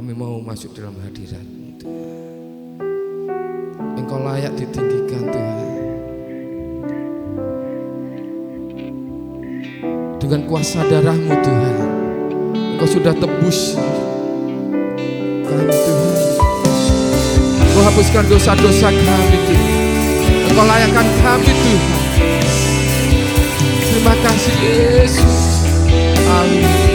Kami mau masuk dalam hadirat-Mu, Tuhan. Engkau layak ditinggikan, Tuhan. Dengan kuasa darah-Mu, Tuhan, Engkau sudah tebus kami, Tuhan. Engkau hapuskan dosa-dosa kami, Tuhan. Engkau layakkan kami, Tuhan. Terima kasih, Yesus. Amin.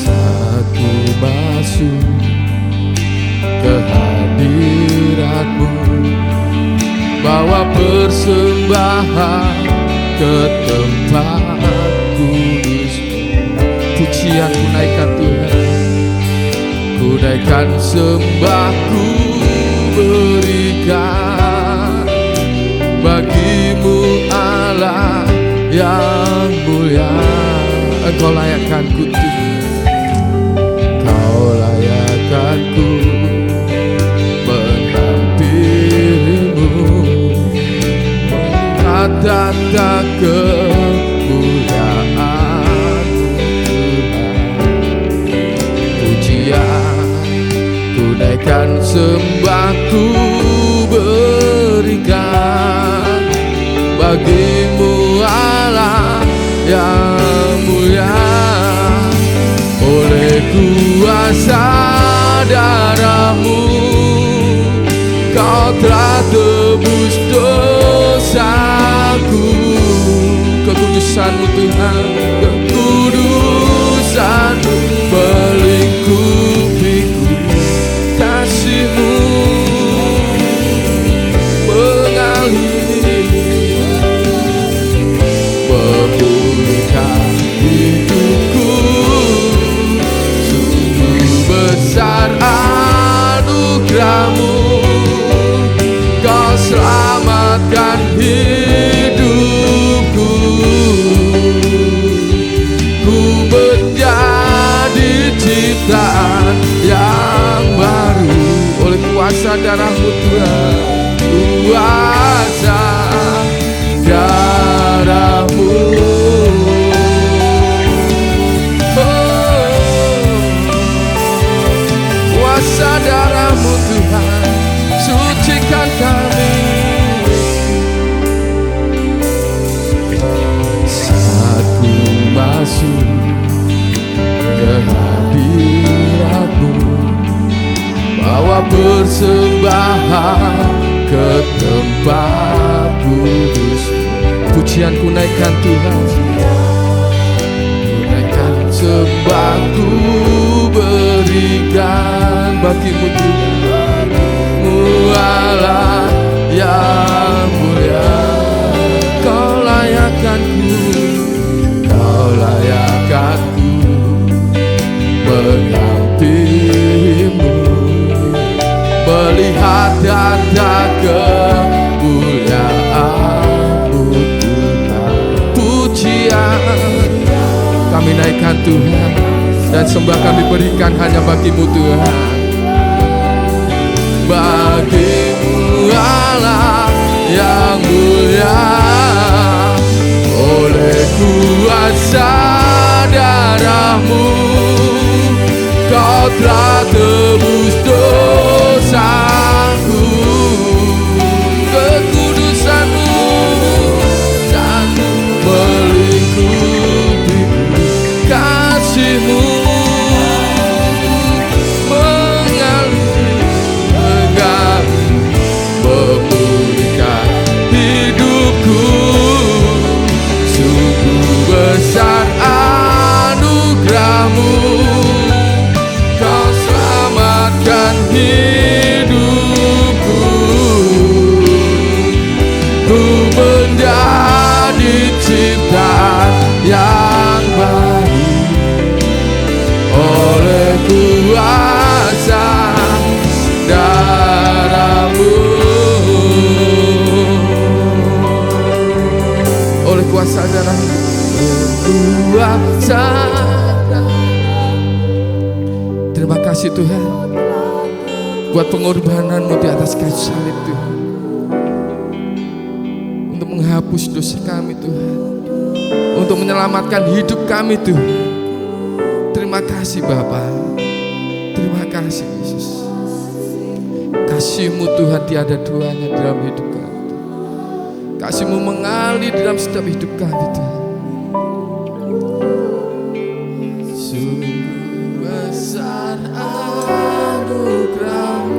Saat ku masuk ke hadirat-Mu, bawa persembahan ke tempat kudus. Pujian ku naikkan, Tuhan. Ku naikkan sembahku, berikan bagi-Mu Allah yang mulia. Engkau layakkanku, Tuhan. Kau layakkanku menanti-Mu, melihat tata kemuliaan Tuhan. Pujian ku naikkan, sembahku berikan bagi-Mu Allah yang mulia. Oleh kuasa darah-Mu, Kau telah tebus dosaku. Kekudusan-Mu, Tuhan, kekudusan-Mu melingkupiku. Kasih-Mu mengalir, memulihkan hidupku. Sungguh besar anugerah-Mu, Kau selamatkan hidupku. Ku menjadi ciptaan yang baru oleh kuasa darah-Mu, Tuhan. Kuasa darah-Mu, kuasa darah-Mu, Tuhan, sucikan kami. Saat ku masuk ke hadirat-Mu, bawa persembahan ke tempat kudus. Pujian ku naikkan, Tuhan. Ku naikkan sembahku, berikan bagi-Mu, Tuhan. Mu Allah yang mulia. Kau layakkanku, Kau layakkanku menanti-Mu, melihat tata kemuliaan-Mu, Tuhan. Pujian kami naikkan, Tuhan, dan sembah kami berikan hanya bagi-Mu, Tuhan. Bagi-Mu Allah yang mulia. Oleh kuasa darah-Mu, Kau telah tebus dosaku. Kekudusan-Mu dan melingkupiku. Kasih-Mu mengalir, memulihkan hidupku. Sungguh besar anugerah-Mu, Kau selamatkan hidupku. Ku menjadi ciptaan yang baru oleh kuasa darah-Mu. Oleh kuasa darah-Mu, kuasa darah-Mu. Terima kasih, Tuhan, buat pengorbanan-Mu di atas kayu salib, Tuhan, untuk menghapus dosa kami, Tuhan. untuk menyelamatkan hidup kami Tuhan. Terima kasih Bapa. Terima kasih Yesus. Kasih-Mu Tuhan tiada duanya dalam hidup kami. Kasih-Mu mengalir dalam setiap hidup kami Tuhan. Sungguh besar anugerah-Mu,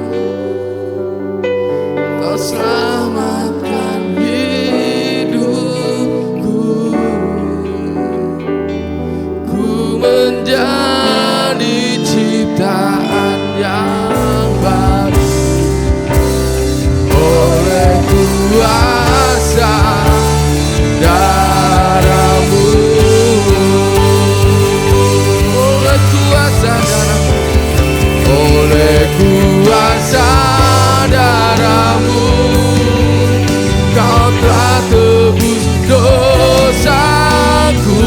Kau selamatkan hidupku. Ku menjadi ciptaan yang baru oleh kuasa darah-Mu. Oleh kuasa darah-Mu, oleh kuasa darah-Mu, Kau telah tebus dosaku.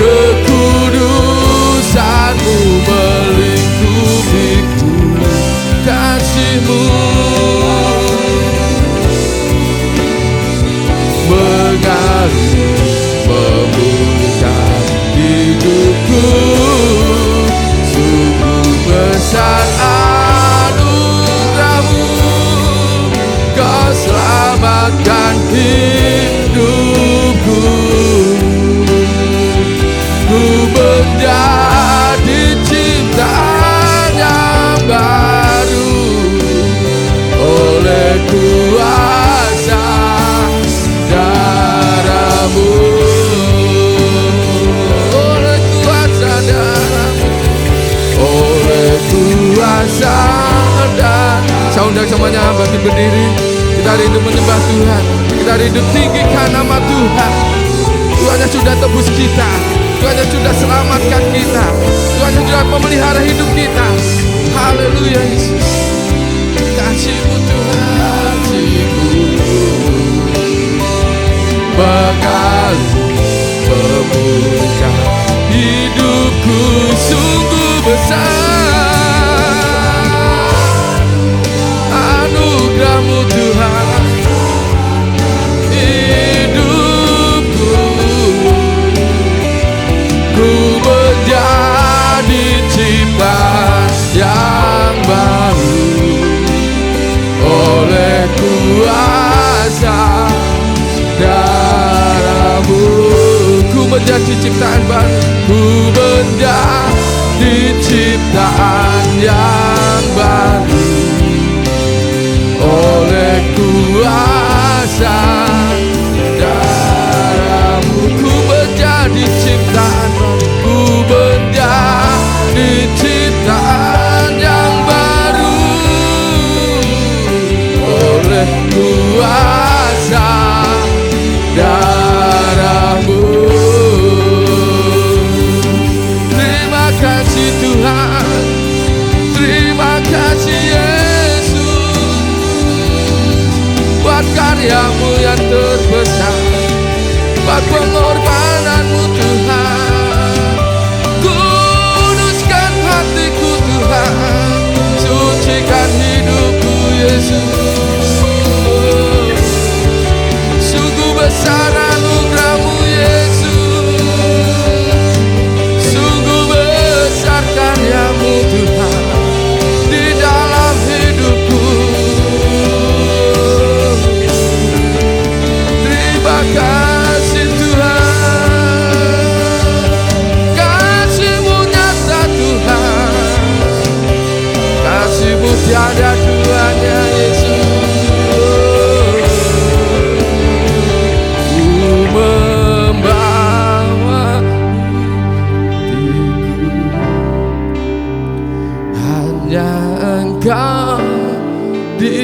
Kekudusan-Mu melingkupiku. Kasih-Mu mengalir memulihkan hidupku. Sungguh besar anugerah-Mu, Kau selamatkan hidupku. Ku menjadi ciptaan yang baru oleh kuasa darah-Mu. Oleh kuasa darah-Mu, oleh kuasa darah. Saya undang semuanya bangkit berdiri. Kita rindu menyembah Tuhan. Kita rindu tinggikan nama Tuhan. Tuhan yang sudah tebus kita, Tuhan yang sudah selamatkan kita, Tuhan yang sudah memelihara hidup kita. Haleluya Yesus. Kasih-Mu Tuhan, kasih-Mu mengalir memulihkan hidupku. Sungguh besar anugerah-Mu Tuhan. Hidupku ku menjadi ciptaan yang baru oleh kuasa darah-Mu. Ku menjadi ciptaan baru, ku menjadi ciptaan yang baru oleh kuasa darah-Mu. Ku menjadi ciptaan baru, ku menjadi ciptaan yang baru oleh kuasa darah-Mu. Terima kasih Tuhan, terima kasih Yesus buat karya-Mu yang terbesar, buat pengorbanan-Mu Tuhan. Kuduskan hatiku Tuhan, sucikan hidupku Yesus. Sungguh besar anugerah-Mu Yesus, sungguh besar karya-Mu Tuhan di dalam hidupku. Terima kasih Tuhan, kasih-Mu nyata Tuhan, kasih-Mu tiada duanya Yesus. Ku membawa hatiku, hanya Engkau di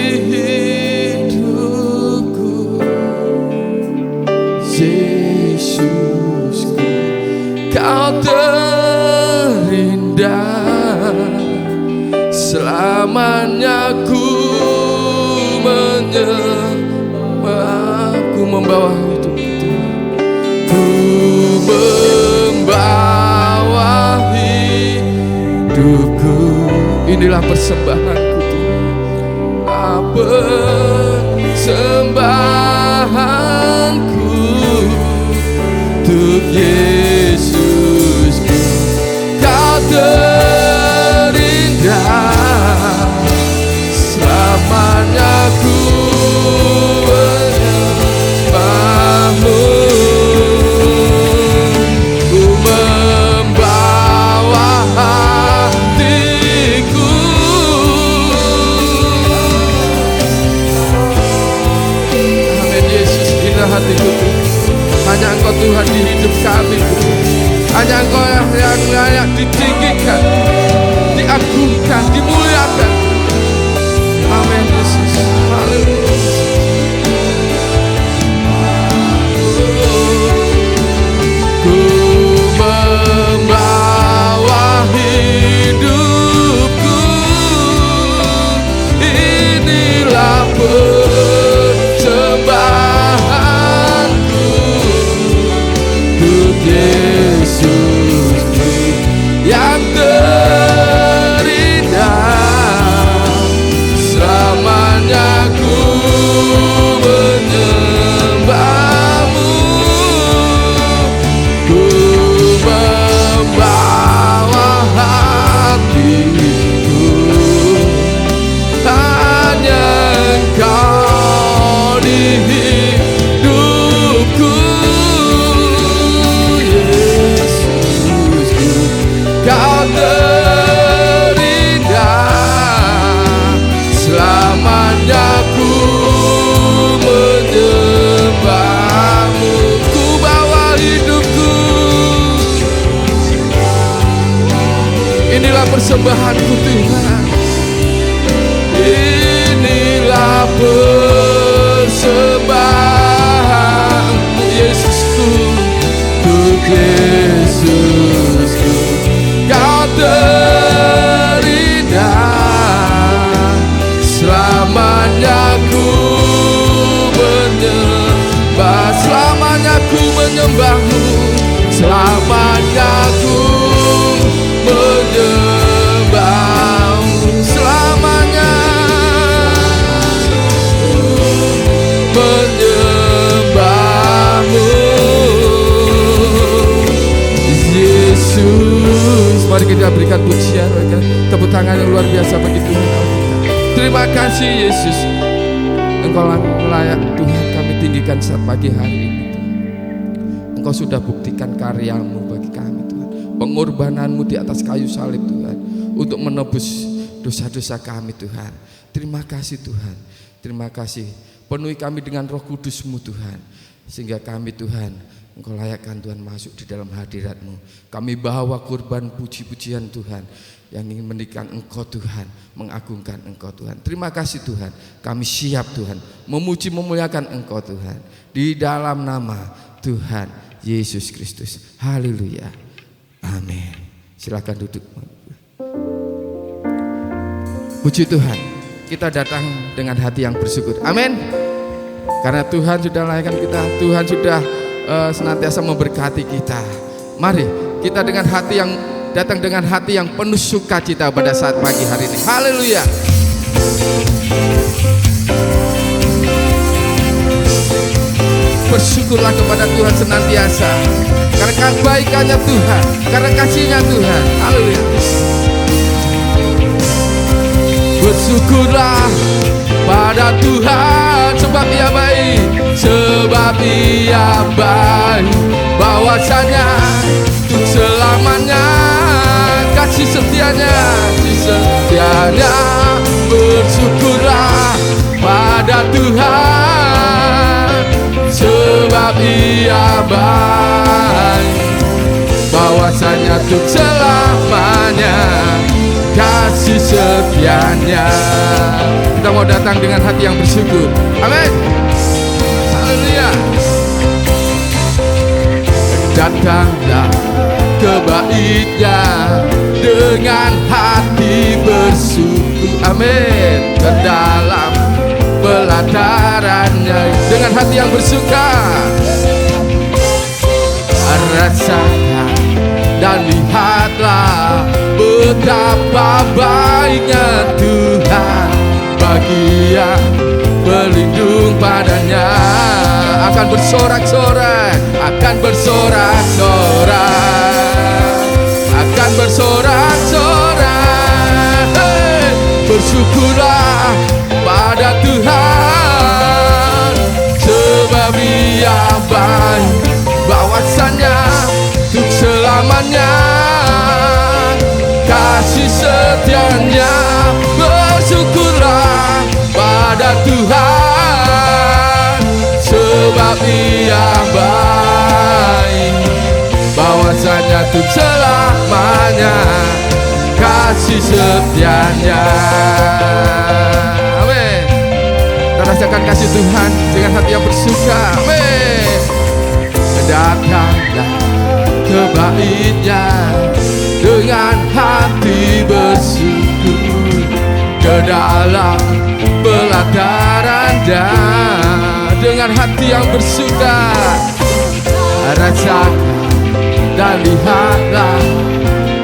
hidupku. Yesusku, Kau terindah, selamanya ku menyembah. Ku membawa hidup itu, ku membawa hidupku. Inilah persembahanku Tuhan, persembahanku. untuk Yesusku. Kau terindah, selamanya ku menyembahmu. Ku membawa hatiku. Amin Yesus, indah hatiku. Hanya Engkau Tuhan di hidup kami. Hanya Engkau yang layak ditinggikan, diagungkan, dimuliakan. Amin Yesus. Haleluya. Ku membawa hidupku, inilah persembahanku untuk Yesusku yang terindah. Selamanya ku menyembahmu. Ku membawa hatiku, hanya Engkau di hidupku. Yesusku, Kau terindah. Selamanya ku menyembahmu. Ku bawa hidupku, inilah persembahanku Tuhan. Inilah persembahanmu Yesusku, untuk Yesusku. Kau terindah. Selamanya ku menyembah. Selamanya ku menyembahmu. Selamanya ku menyembahmu. Selamanya menyembahmu Yesus. Mari kita berikan pujian, tepuk tangan yang luar biasa bagi Tuhan kita. Terima kasih Yesus, Engkau layak Tuhan kami tinggikan saat pagi hari ini. Engkau sudah buktikan karya-Mu bagi kami Tuhan, pengorbananmu di atas kayu salib Tuhan, untuk menebus dosa-dosa kami Tuhan. Terima kasih Tuhan, terima kasih. Penuhi kami dengan Roh Kudus-Mu Tuhan, sehingga kami Tuhan, Engkau layakkan Tuhan masuk di dalam hadirat-Mu. Kami bawa kurban puji-pujian Tuhan, yang ingin meninggikan Engkau Tuhan, mengagungkan Engkau Tuhan. Terima kasih Tuhan, kami siap Tuhan memuji memuliakan Engkau Tuhan, di dalam nama Tuhan Yesus Kristus. Haleluya, amin. Silakan duduk. Puji Tuhan, kita datang dengan hati yang bersyukur. Amin. Karena Tuhan sudah layakkan kita, Tuhan sudah senantiasa memberkati kita. Mari kita dengan hati yang datang dengan hati yang penuh sukacita pada saat pagi hari ini. Haleluya. Bersyukurlah kepada Tuhan senantiasa, karena kebaikannya Tuhan, karena kasihnya Tuhan. Haleluya. Bersyukurlah pada Tuhan, sebab Ia baik, sebab Ia baik, bahwasanya untuk selamanya kasih setianya, bersyukurlah pada Tuhan, sebab Ia baik, bahwasanya untuk selamanya kasih setianya. Kita mau datang dengan hati yang bersyukur. Amin. Haleluya. Datanglah kebaiknya dengan hati bersyukur. Amin. Ke dalam pelatarannya dengan hati yang bersuka. Rasakan dan lihatlah betapa baiknya Tuhan bagi yang berlindung padanya. akan bersorak-sorak, akan bersorak-sorak, akan bersorak-sorak. Hey, bersyukurlah pada Tuhan, sebab Dia baik, bahwasanya untuk selamanya kasih setianya. Bersyukurlah pada Tuhan, sebab Dia baik, bahwasanya untuk selamanya kasih setianya. Amin. Kita rasakan kasih Tuhan dengan hati yang bersuka. Amin. Datanglah ke bait-Nya dengan hati bersyukur, ke dalam pelataran-Nya dengan hati yang bersuka. Rasakan dan lihatlah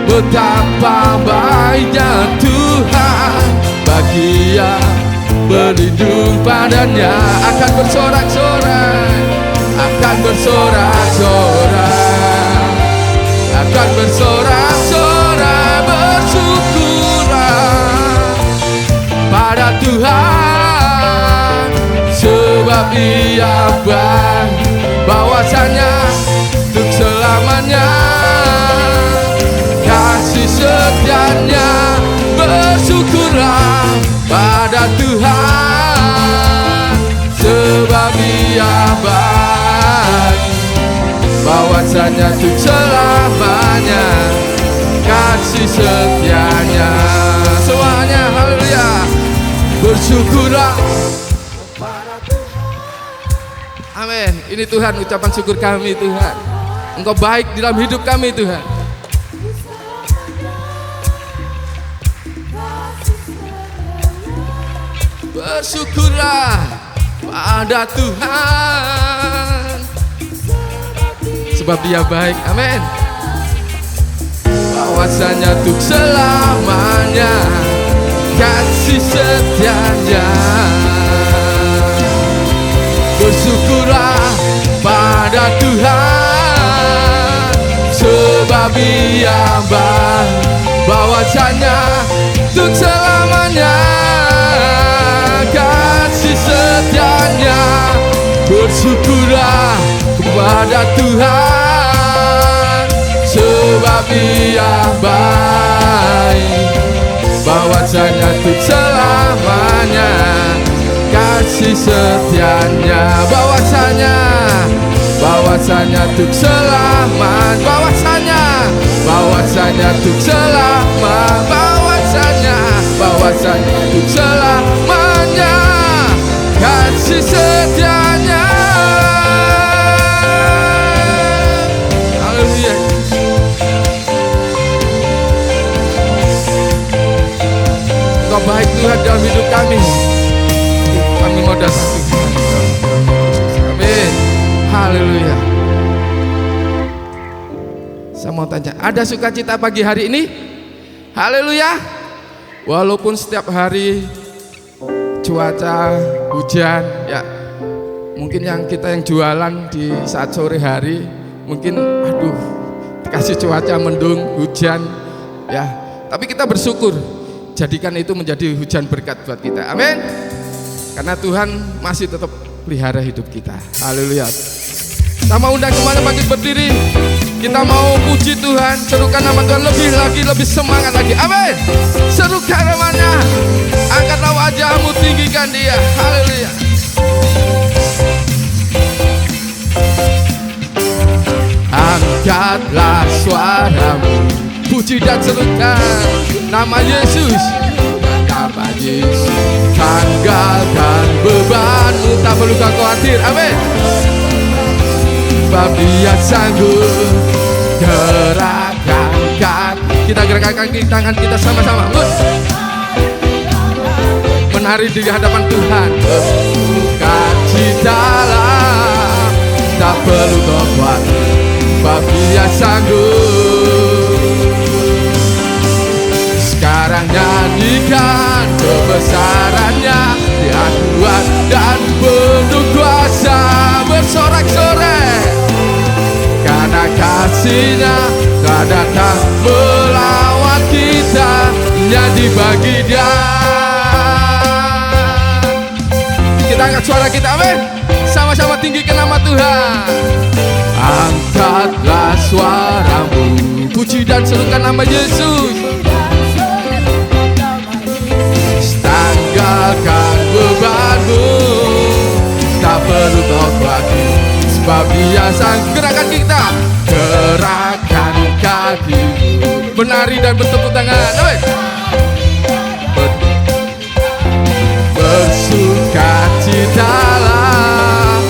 betapa baiknya Tuhan bagi yang berlindung padanya. Akan bersorak-sorak, akan bersorak-sorak, akan bersorak-sorak. Bersyukurlah pada Tuhan, sebab Dia baik, bahwasanya untuk selamanya kasih setianya. Bersyukurlah pada Tuhan, sebab Dia baik, bahwasanya untuk selamanya kasih setianya. Semuanya haleluya. Bersyukurlah pada Tuhan. Amin. Ini Tuhan ucapan syukur kami Tuhan. Engkau baik dalam hidup kami Tuhan. Bersyukurlah pada Tuhan, sebab Dia baik. Amin. Bahwasanya untuk selamanya kasih setianya. Bersyukurlah pada Tuhan, sebab Dia baik, bahwasanya untuk selamanya kasih setianya. Bersyukurlah kepada Tuhan, sebab Dia baik, bahwasanya untuk selamanya kasih setianya. Bahwasanya untuk selamat, bahwasanya untuk selamat, bahwasanya untuk selamanya kasih setianya. Haleluya. Engkau baik Tuhan dalam hidup kami. Kami mau datang. Amin. Haleluya. Saya mau tanya, ada sukacita pagi hari ini? Haleluya. Walaupun setiap hari cuaca hujan, ya mungkin yang kita yang jualan di saat sore hari, mungkin aduh dikasih cuaca mendung, hujan, ya. Tapi kita bersyukur, jadikan itu menjadi hujan berkat buat kita. Amin. Karena Tuhan masih tetap pelihara hidup kita. Haleluya. Kita mau undang kemana pagi berdiri. Kita mau puji Tuhan, serukan nama Tuhan lebih lagi, lebih semangat lagi. Amin. Serukan namanya. Angkatlah wajahmu, tinggikan Dia. Haleluya. Angkatlah suaramu, puji dan serukan nama Yesus. Nama Yesus, tanggalkan bebanmu, tak perlu kau khawatir. Amin. Sebab Dia sanggup. Gerakkan kaki, kita gerakkan kaki tangan kita sama-sama. Menari di hadapan Tuhan. Sukacitalah, tak perlu kau khawatir, sebab Dia sanggup. Sekarang nyanyikan kebesarannya, Dia kuat dan penuh kuasa. bersorak-sorai, karena kasih-Nya telah datang melawat kita. Nyanyi bagi Dia. Kita angkat suara kita, amin. Sama-sama tinggikan nama Tuhan. Angkatlah suaramu, puji dan serukan nama Yesus. Tanggalkan bebanmu, tak perlu lagi, sebab Dia sanggup. Gerakan kita, gerakan kaki, menari dan bertepuk tangan, amin. Bersukacitalah,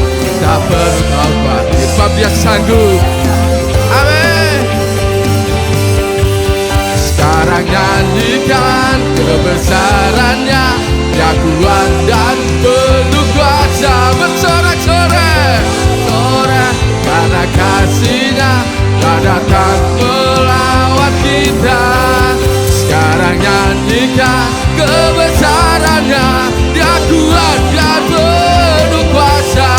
tak perlu khawatir, sebab Dia sanggup, amin. Sekarang nyanyikan kebesaran-Nya, Dia kuat dan penuh kuasa. Bersorak-sorai, sorai, karena kasih-Nya telah datang melawat kita. Sekarang nyanyikan kebesaran-Nya, Dia kuat dan penuh kuasa.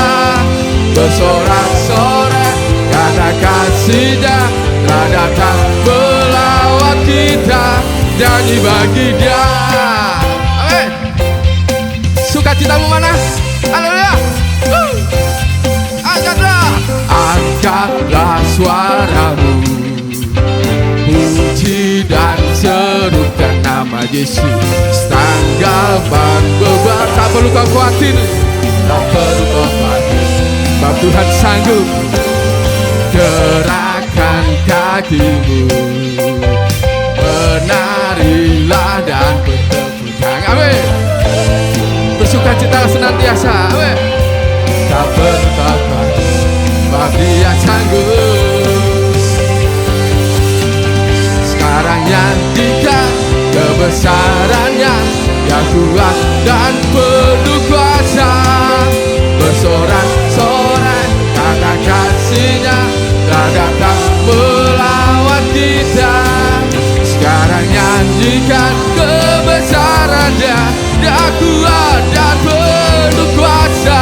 Bersorak-sorai, karena kasih-Nya telah datang melawat kita. Nyanyi bagi Dia, amin. Sukacitamu mana? Haleluya. Angkatlah suaramu, puji dan serukan nama Yesus. Tanggalkan beban, tak perlu kau khawatir, tak perlu kau khawatir, sebab Tuhan sanggup. Gerakan kakimu, menarilah dan bertepuk tangan, amin. Bersukacita senantiasa, amin. Tak perlu kau khawatir, sebab Dia sanggup. Sekarang nyanyikan kebesaran-Nya, Dia kuat dan penuh kuasa. Bersorak-sorai, karena kasih-Nya telah datang melawat kita. Sekarang nyanyikan kebesaran-Nya, Dia kuat dan penuh kuasa.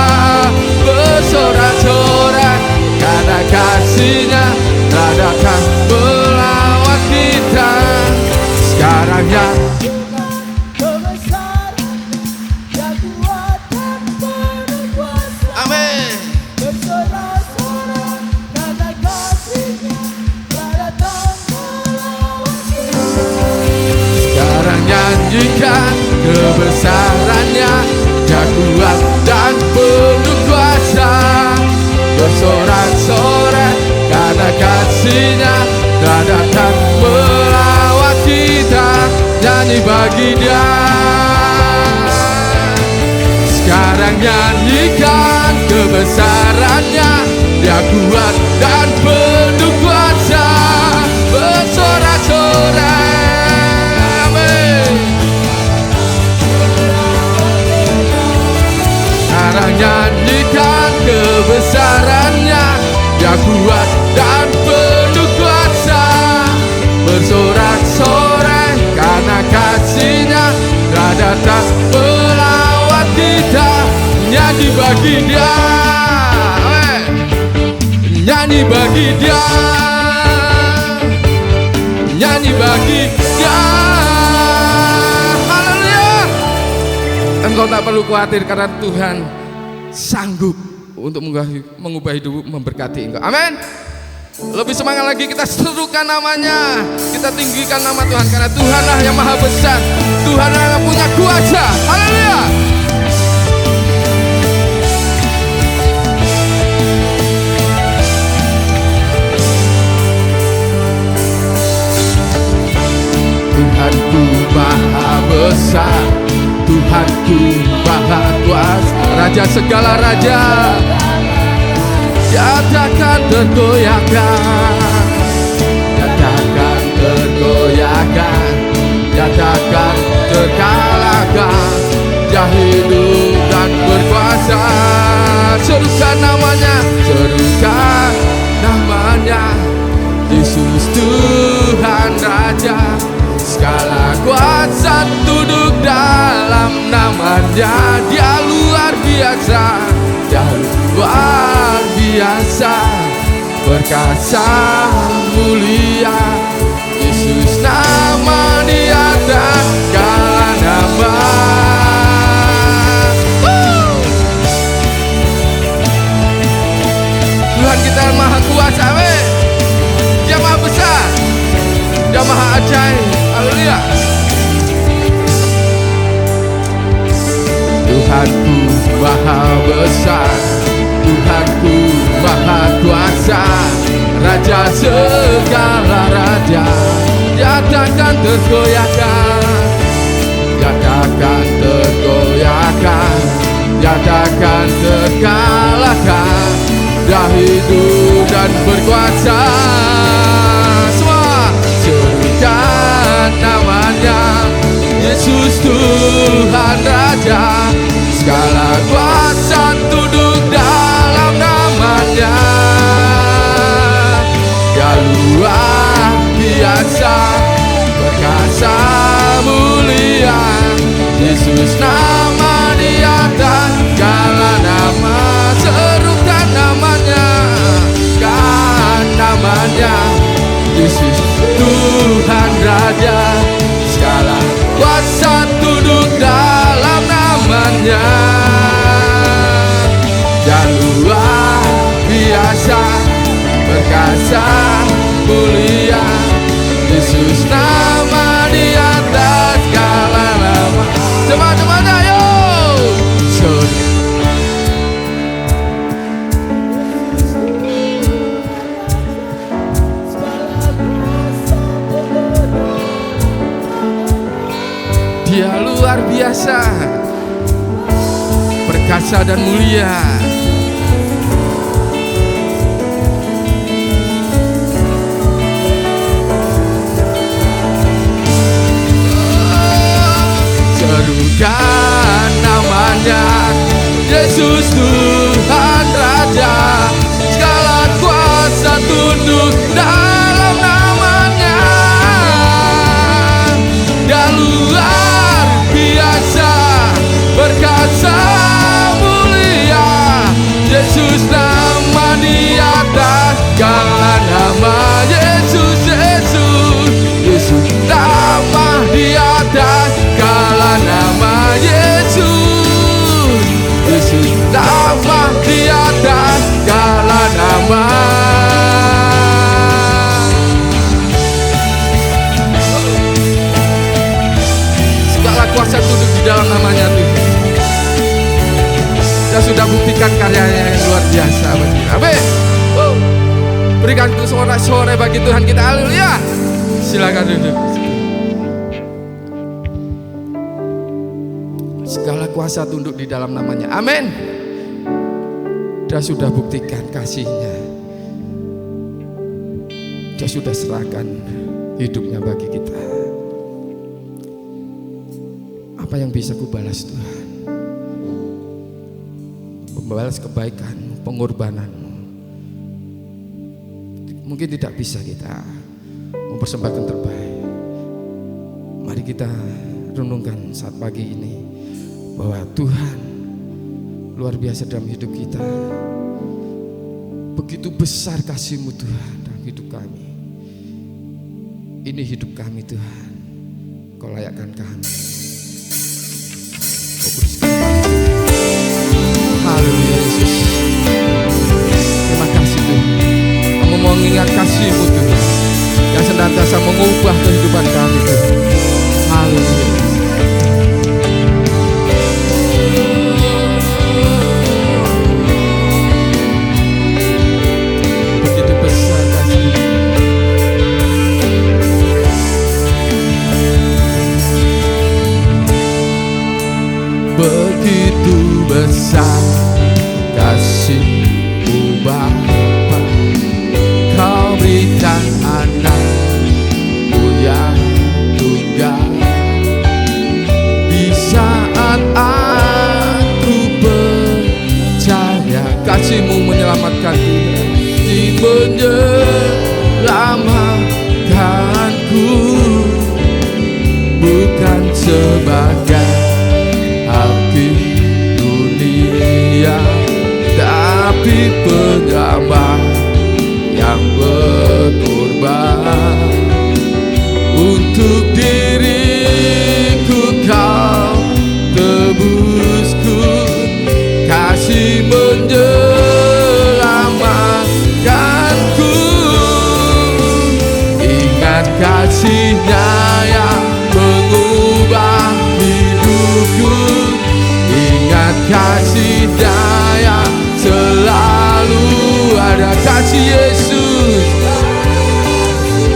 Bersorak-sorai, karena kasih-Nya telah datang melawat kita. Sekarang nyanyikan kebesaran-Nya, Dia kuat dan penuh kuasa. Amin. Bersorak-sorai, karena kasih-Nya telah datang melawat kita. Sekarang nyanyikan kebesaran-Nya, Dia kuat dan penuh kuasa. Bersorak-sorai, karena kasih-Nya telah datang melawat kita. Nyanyi bagi Dia. Sekarang nyanyikan kebesaran-Nya, Dia kuat dan penuh kuasa. Bersorak-sorai, amin. Sekarang nyanyikan kebesaran-Nya, Dia kuat dan penuh kuasa. Bersorak-sorai, karena kasih-Nya telah datang melawat kita. Nyanyi bagi Dia, amin. Nyanyi bagi Dia, nyanyi bagi Dia. Haleluya. Engkau tak perlu khawatir, karena Tuhan sanggup untuk mengubah hidup, memberkati engkau, amin. Lebih semangat lagi, kita serukan namanya, kita tinggikan nama Tuhan, karena Tuhanlah yang maha besar, Tuhanlah yang punya kuasa. Haleluya. Tuhanku maha besar, Tuhanku maha kuasa, Raja segala raja. Nyatakan tergoyahkan, nyatakan tergoyahkan, nyatakan terkalahkan. Dia hidup dan berkuasa. Serukan namanya, serukan namanya, Yesus Tuhan Raja. Segala kuasa duduk dalam namanya. Dia luar biasa, dia luar biasa, perkasa mulia. Yesus nama di atas segala nama. Tuhan kita maha kuasa, Dia maha besar, Dia maha ajaib. Haleluya. Tuhanku maha besar, Tuhanku maha kuasa, Raja segala raja. Dia takkan tergoyahkan, Dia takkan tergoyahkan, Dia takkan terkalahkan. Dia hidup dan berkuasa. Semua serukan namanya, Yesus Tuhan Raja. Segala kuasa tunduk dalam namanya. Dia luar biasa, perkasa mulia. Yesus nama di atas segala nama. Serukan namanya, kan namanya, Yesus Tuhan Raja. Segala kuasa tunduk dalam namanya. Dia luar biasa, perkasa mulia. Yesus nama di atas segala nama. Teman-teman ayo. Dia luar biasa, perkasa dan mulia. Serukan namanya, Yesus Tuhan Raja. Segala kuasa tunduk dalam namanya. Dia luar biasa, perkasa mulia. Yesus nama di atas segala nama. Yesus, Yesus, Yesus nama di atas segala nama. Yesus, Yesus nama di atas segala nama. Segala kuasa tunduk di dalam namanya Tuhan. Dia sudah buktikan karyanya yang luar biasa bagi kita. Amin. Berikan sorak-sorai bagi Tuhan kita. Haleluya. Silakan duduk. Segala kuasa tunduk di dalam namanya. Amin. Dia sudah buktikan kasih-Nya. Dia sudah serahkan hidupnya bagi kita. Apa yang bisa kubalas Tuhan? Membalas kebaikan, pengorbanan. Mungkin tidak bisa kita mempersembahkan terbaik. Mari kita renungkan saat pagi ini bahwa Tuhan luar biasa dalam hidup kita. Begitu besar kasih-Mu Tuhan dalam hidup kami. Ini hidup kami Tuhan, Kau layakkan kami. Kau berikan haleluya Yesus. Terima kasih Tuhan. Kami mau mengingat kasih-Mu Tuhan yang senantiasa mengubah kehidupan kami Tuhan. Haleluya. Begitu besar kasih. Begitu besar kasih-Mu Bapa. Kau berikan anak-Mu yang tunggal. Di saat aku percaya kasih-Mu menyelamatkan Tuhan. Menyelamatkanku bukan sebagai hakim dunia, tapi penyelamat kasih-Nya yang mengubah hidupku. Ingat kasih-Nya yang selalu ada. Kasih Yesus,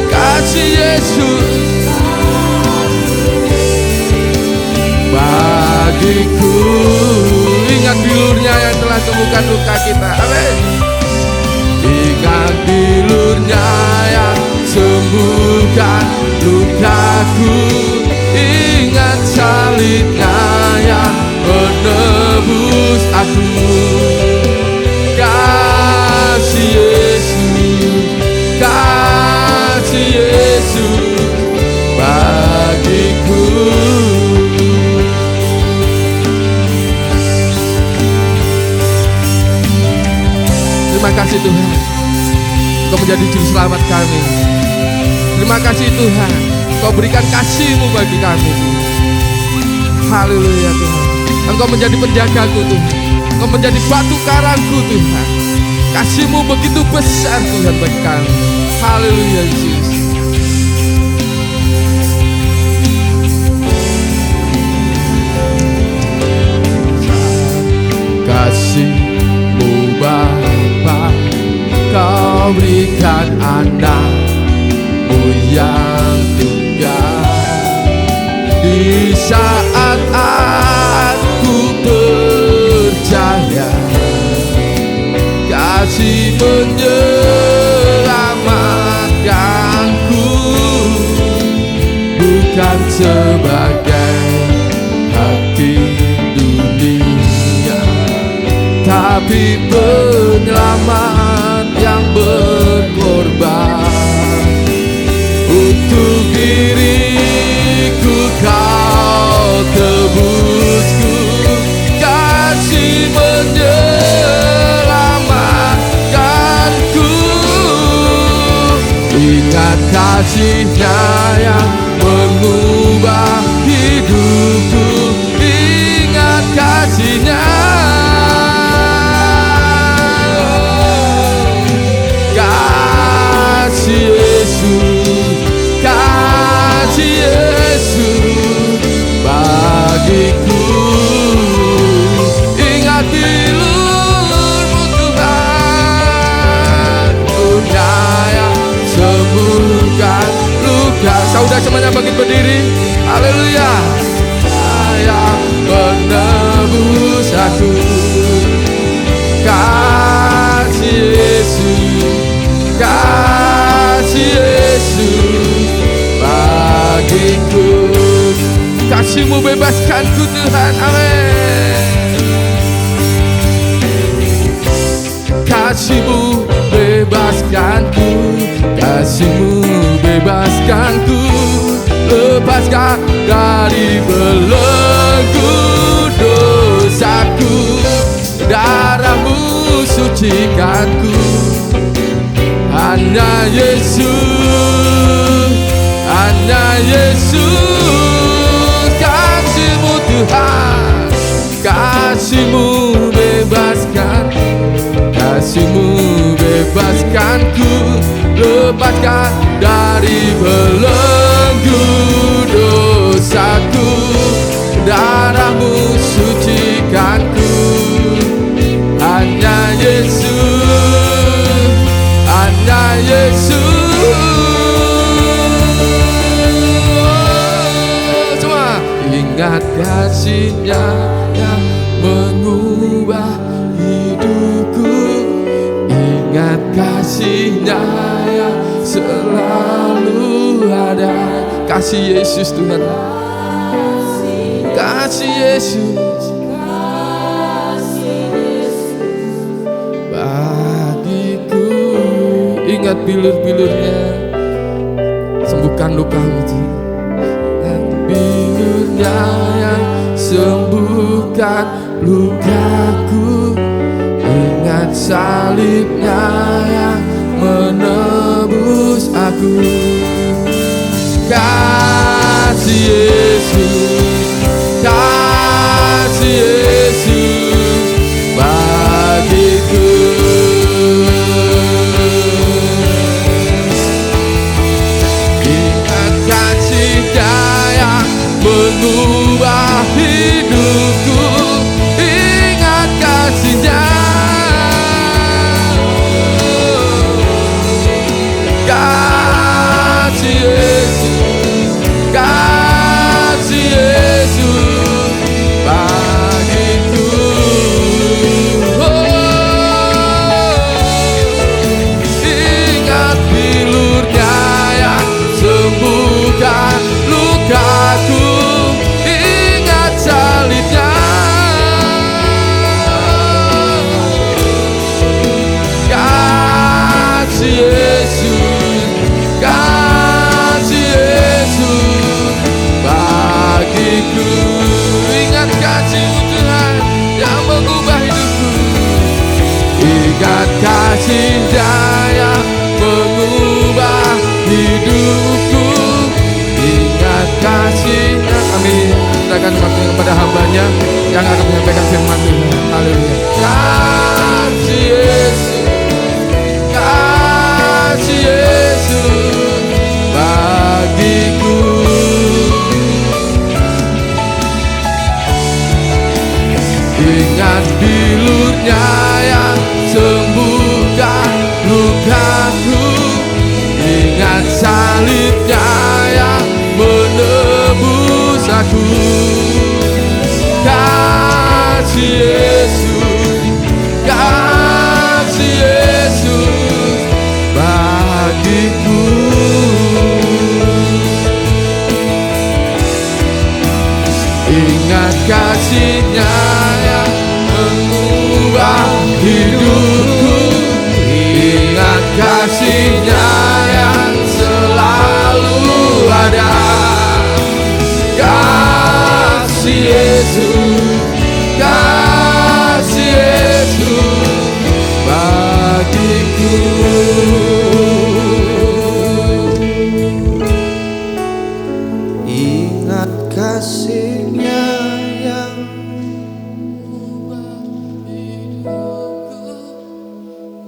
kasih Yesus bagiku. Ingat bilur-Nya yang telah sembuhkan luka kita. Amin. Ingat bilur-Nya yang sembuhkan lukaku. Ingat salib-Nya yang menebus aku. Kasih Yesus, kasih Yesus bagiku. Terima kasih Tuhan, Kau menjadi juru selamat kami. Terima kasih Tuhan, Kau berikan kasih-Mu bagi kami. Haleluya Tuhan. Engkau menjadi penjagaku Tuhan, Engkau menjadi batu karangku Tuhan. Kasih-Mu begitu besar Tuhan bagi kami. Haleluya Yesus. Kasih-Mu Bapa, Kau berikan anak-Mu yang tunggal. Di saat aku percaya, kasih menyelamatkanku. Bukan sebagai hakim dunia, tapi penyelamat yang berkorban. Untuk diriku Kau tebusku. Kasih menyelamatkanku. Ingat kasih-Nya yang mengubah hidupku. Ingat kasih-Nya. Kasih Yesus, kasih Yesus bagiku. Ingat bilur-Mu Tuhan, Tuhan yang sembuhkan luka. Saudara semuanya bangkit berdiri. Haleluya. Yang menebus aku. Kasih Yesus, kasih Yesus bagiku. Kasih-Mu bebaskanku Tuhan. Amin. Kasih-Mu bebaskanku, kasih-Mu bebaskanku. Lepaskan dari belenggu dosaku. Darah-Mu sucikanku. Hanya Yesus, hanya Yesus. Kasih-Mu Tuhan, kasih-Mu bebaskan, kasih-Mu bebaskanku. Lepaskan dari belenggu dosaku. Darah-Mu sucikanku. Hanya Yesus, hanya Yesus. Cuma ingat kasih-Nya yang mengubah hidupku. Ingat kasih-Nya yang selalu ada. Kasih Yesus Tuhan, kasih Yesus bagiku. Ingat bilur-bilur-Nya, sembuhkan luka-Mu. Ingat bilur-Nya yang sembuhkan lukaku. Ingat salib-Nya yang menebus aku. Kasih Yesus, kasih Yesus bagiku. salibnya yang menebus aku. Kasih Yesus, kasih Yesus bagiku. Ingat kasih-Nya yang mengubah hidupku. Ingat kasih-Nya yang selalu ada. Kasih Yesus, kasih Yesus bagiku. Ingat kasih-Nya yang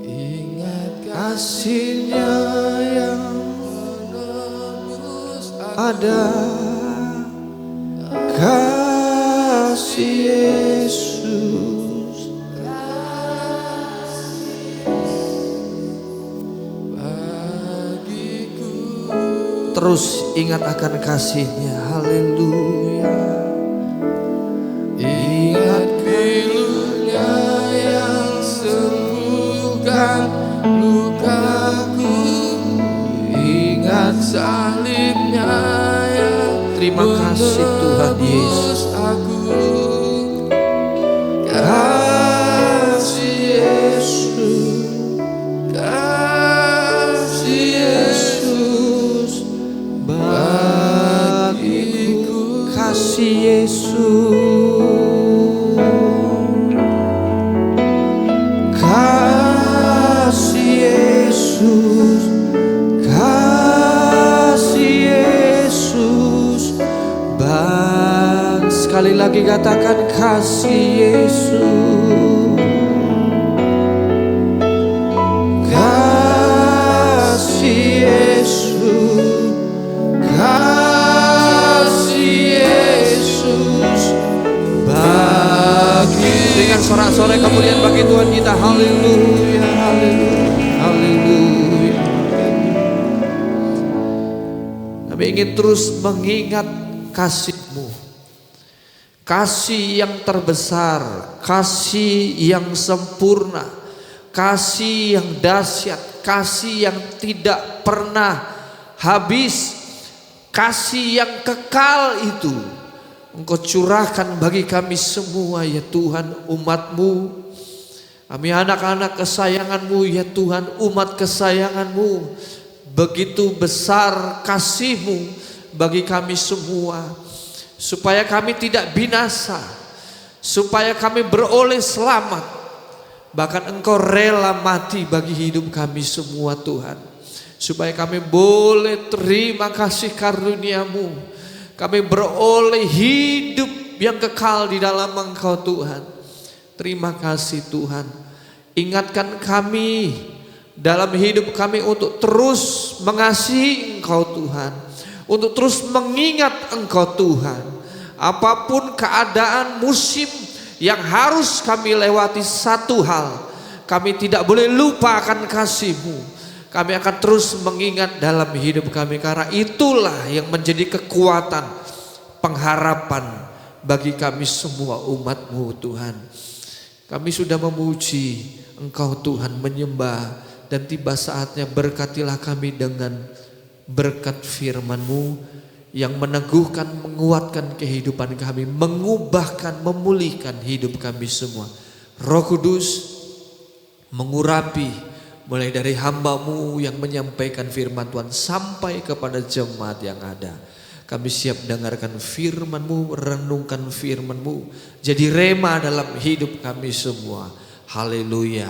Ingat kasih-Nya yang ada. Kasih Yesus, bagiku. terus ingat akan kasih-Nya. Haleluya. Ingat pilu-Nya yang sembuhkan lukaku. Ingat salib-Nya yang Terima kasih Tuhan Yesus. aku. Kasih Yesus, Kasih Yesus bagiku. kasih Yesus, kasih Yesus, kasih Yesus. Sekali lagi katakan kasih Yesus, kasih Yesus, kasih Yesus bagi. Dengan sorak-sorai kemuliaan bagi Tuhan kita. Haleluya, haleluya, haleluya. Kami ingin terus mengingat kasih-Mu, kasih yang terbesar, kasih yang sempurna, kasih yang dahsyat, kasih yang tidak pernah habis, kasih yang kekal itu Engkau curahkan bagi kami semua ya Tuhan, umat-Mu. Kami anak-anak kesayangan-Mu ya Tuhan, umat kesayangan-Mu. Begitu besar kasih-Mu bagi kami semua, supaya kami tidak binasa, supaya kami beroleh selamat. Bahkan Engkau rela mati bagi hidup kami semua Tuhan, supaya kami boleh terima kasih karunia-Mu. Kami beroleh hidup yang kekal di dalam Engkau Tuhan. Terima kasih Tuhan. Ingatkan kami dalam hidup kami untuk terus mengasihi Engkau Tuhan, untuk terus mengingat Engkau Tuhan. Apapun keadaan musim yang harus kami lewati, satu hal, kami tidak boleh lupa akan kasih-Mu. Kami akan terus mengingat dalam hidup kami, karena itulah yang menjadi kekuatan, pengharapan bagi kami semua umat-Mu Tuhan. Kami sudah memuji Engkau Tuhan, menyembah, dan tiba saatnya berkatilah kami dengan berkat firman-Mu yang meneguhkan, menguatkan kehidupan kami, mengubahkan, memulihkan hidup kami semua. Roh Kudus mengurapi mulai dari hamba-Mu yang menyampaikan firman Tuhan sampai kepada jemaat yang ada. Kami siap dengarkan firman-Mu, renungkan firman-Mu, jadi rema dalam hidup kami semua. Haleluya,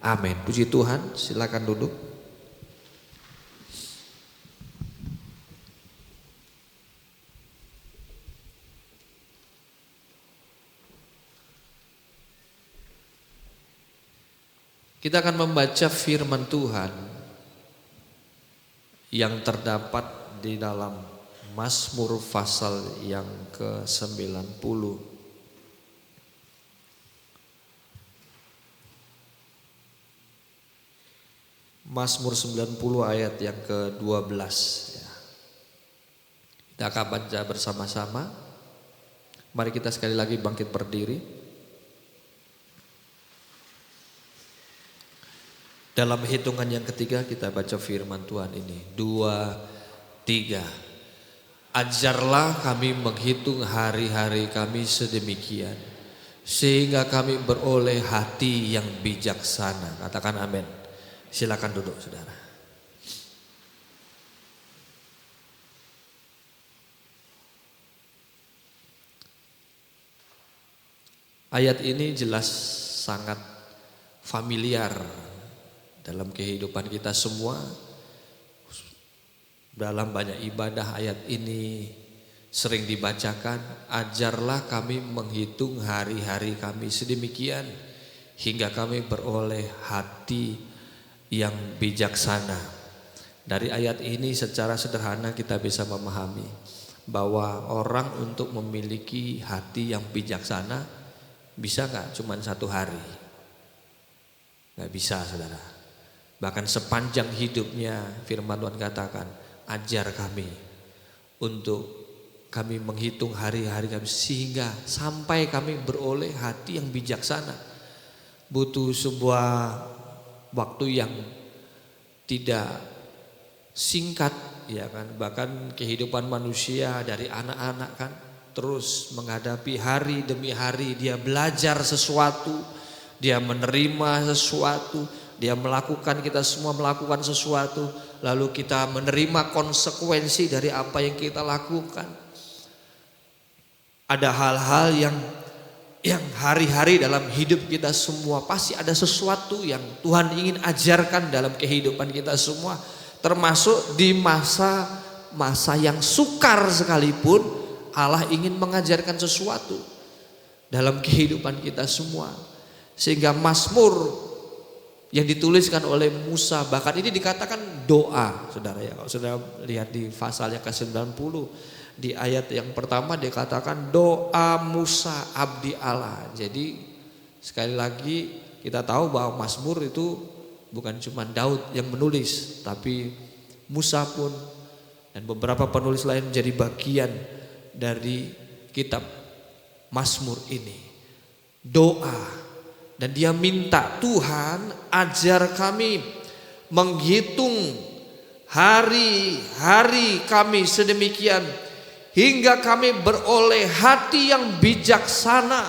amin. Puji Tuhan, silakan duduk. Kita akan membaca firman Tuhan yang terdapat di dalam Mazmur pasal yang ke-90. Mazmur 90 ayat yang ke-12 ya. Kita akan baca bersama-sama. Mari kita sekali lagi bangkit berdiri. Dalam hitungan yang ketiga kita baca firman Tuhan ini. 2, 3. Ajarlah kami menghitung hari-hari kami sedemikian, sehingga kami beroleh hati yang bijaksana. Katakan amin. Silakan duduk saudara. Ayat ini jelas sangat familiar dalam kehidupan kita semua. Dalam banyak ibadah ayat ini sering dibacakan. Ajarlah kami menghitung hari-hari kami sedemikian, hingga kami beroleh hati yang bijaksana. Dari ayat ini secara sederhana kita bisa memahami bahwa orang untuk memiliki hati yang bijaksana bisa gak cuma 1 hari? Gak bisa saudara. Bahkan sepanjang hidupnya firman Tuhan katakan, ajar kami untuk kami menghitung hari-hari kami sehingga sampai kami beroleh hati yang bijaksana. Butuh sebuah waktu yang tidak singkat ya kan. Bahkan kehidupan manusia dari anak-anak kan terus menghadapi hari demi hari, dia belajar sesuatu, dia menerima sesuatu, dia melakukan, kita semua melakukan sesuatu, lalu kita menerima konsekuensi dari apa yang kita lakukan. Ada hal-hal yang hari-hari dalam hidup kita semua pasti ada sesuatu yang Tuhan ingin ajarkan dalam kehidupan kita semua, termasuk di masa yang sukar sekalipun Allah ingin mengajarkan sesuatu dalam kehidupan kita semua. Sehingga Mazmur yang dituliskan oleh Musa, bahkan ini dikatakan doa saudara ya. Kalau saudara lihat di pasal yang ke-90 di ayat yang pertama dikatakan doa Musa abdi Allah. Jadi sekali lagi kita tahu bahwa Mazmur itu bukan cuma Daud yang menulis, tapi Musa pun dan beberapa penulis lain menjadi bagian dari kitab Mazmur ini. Doa, dan dia minta, Tuhan ajar kami menghitung hari-hari kami sedemikian hingga kami beroleh hati yang bijaksana,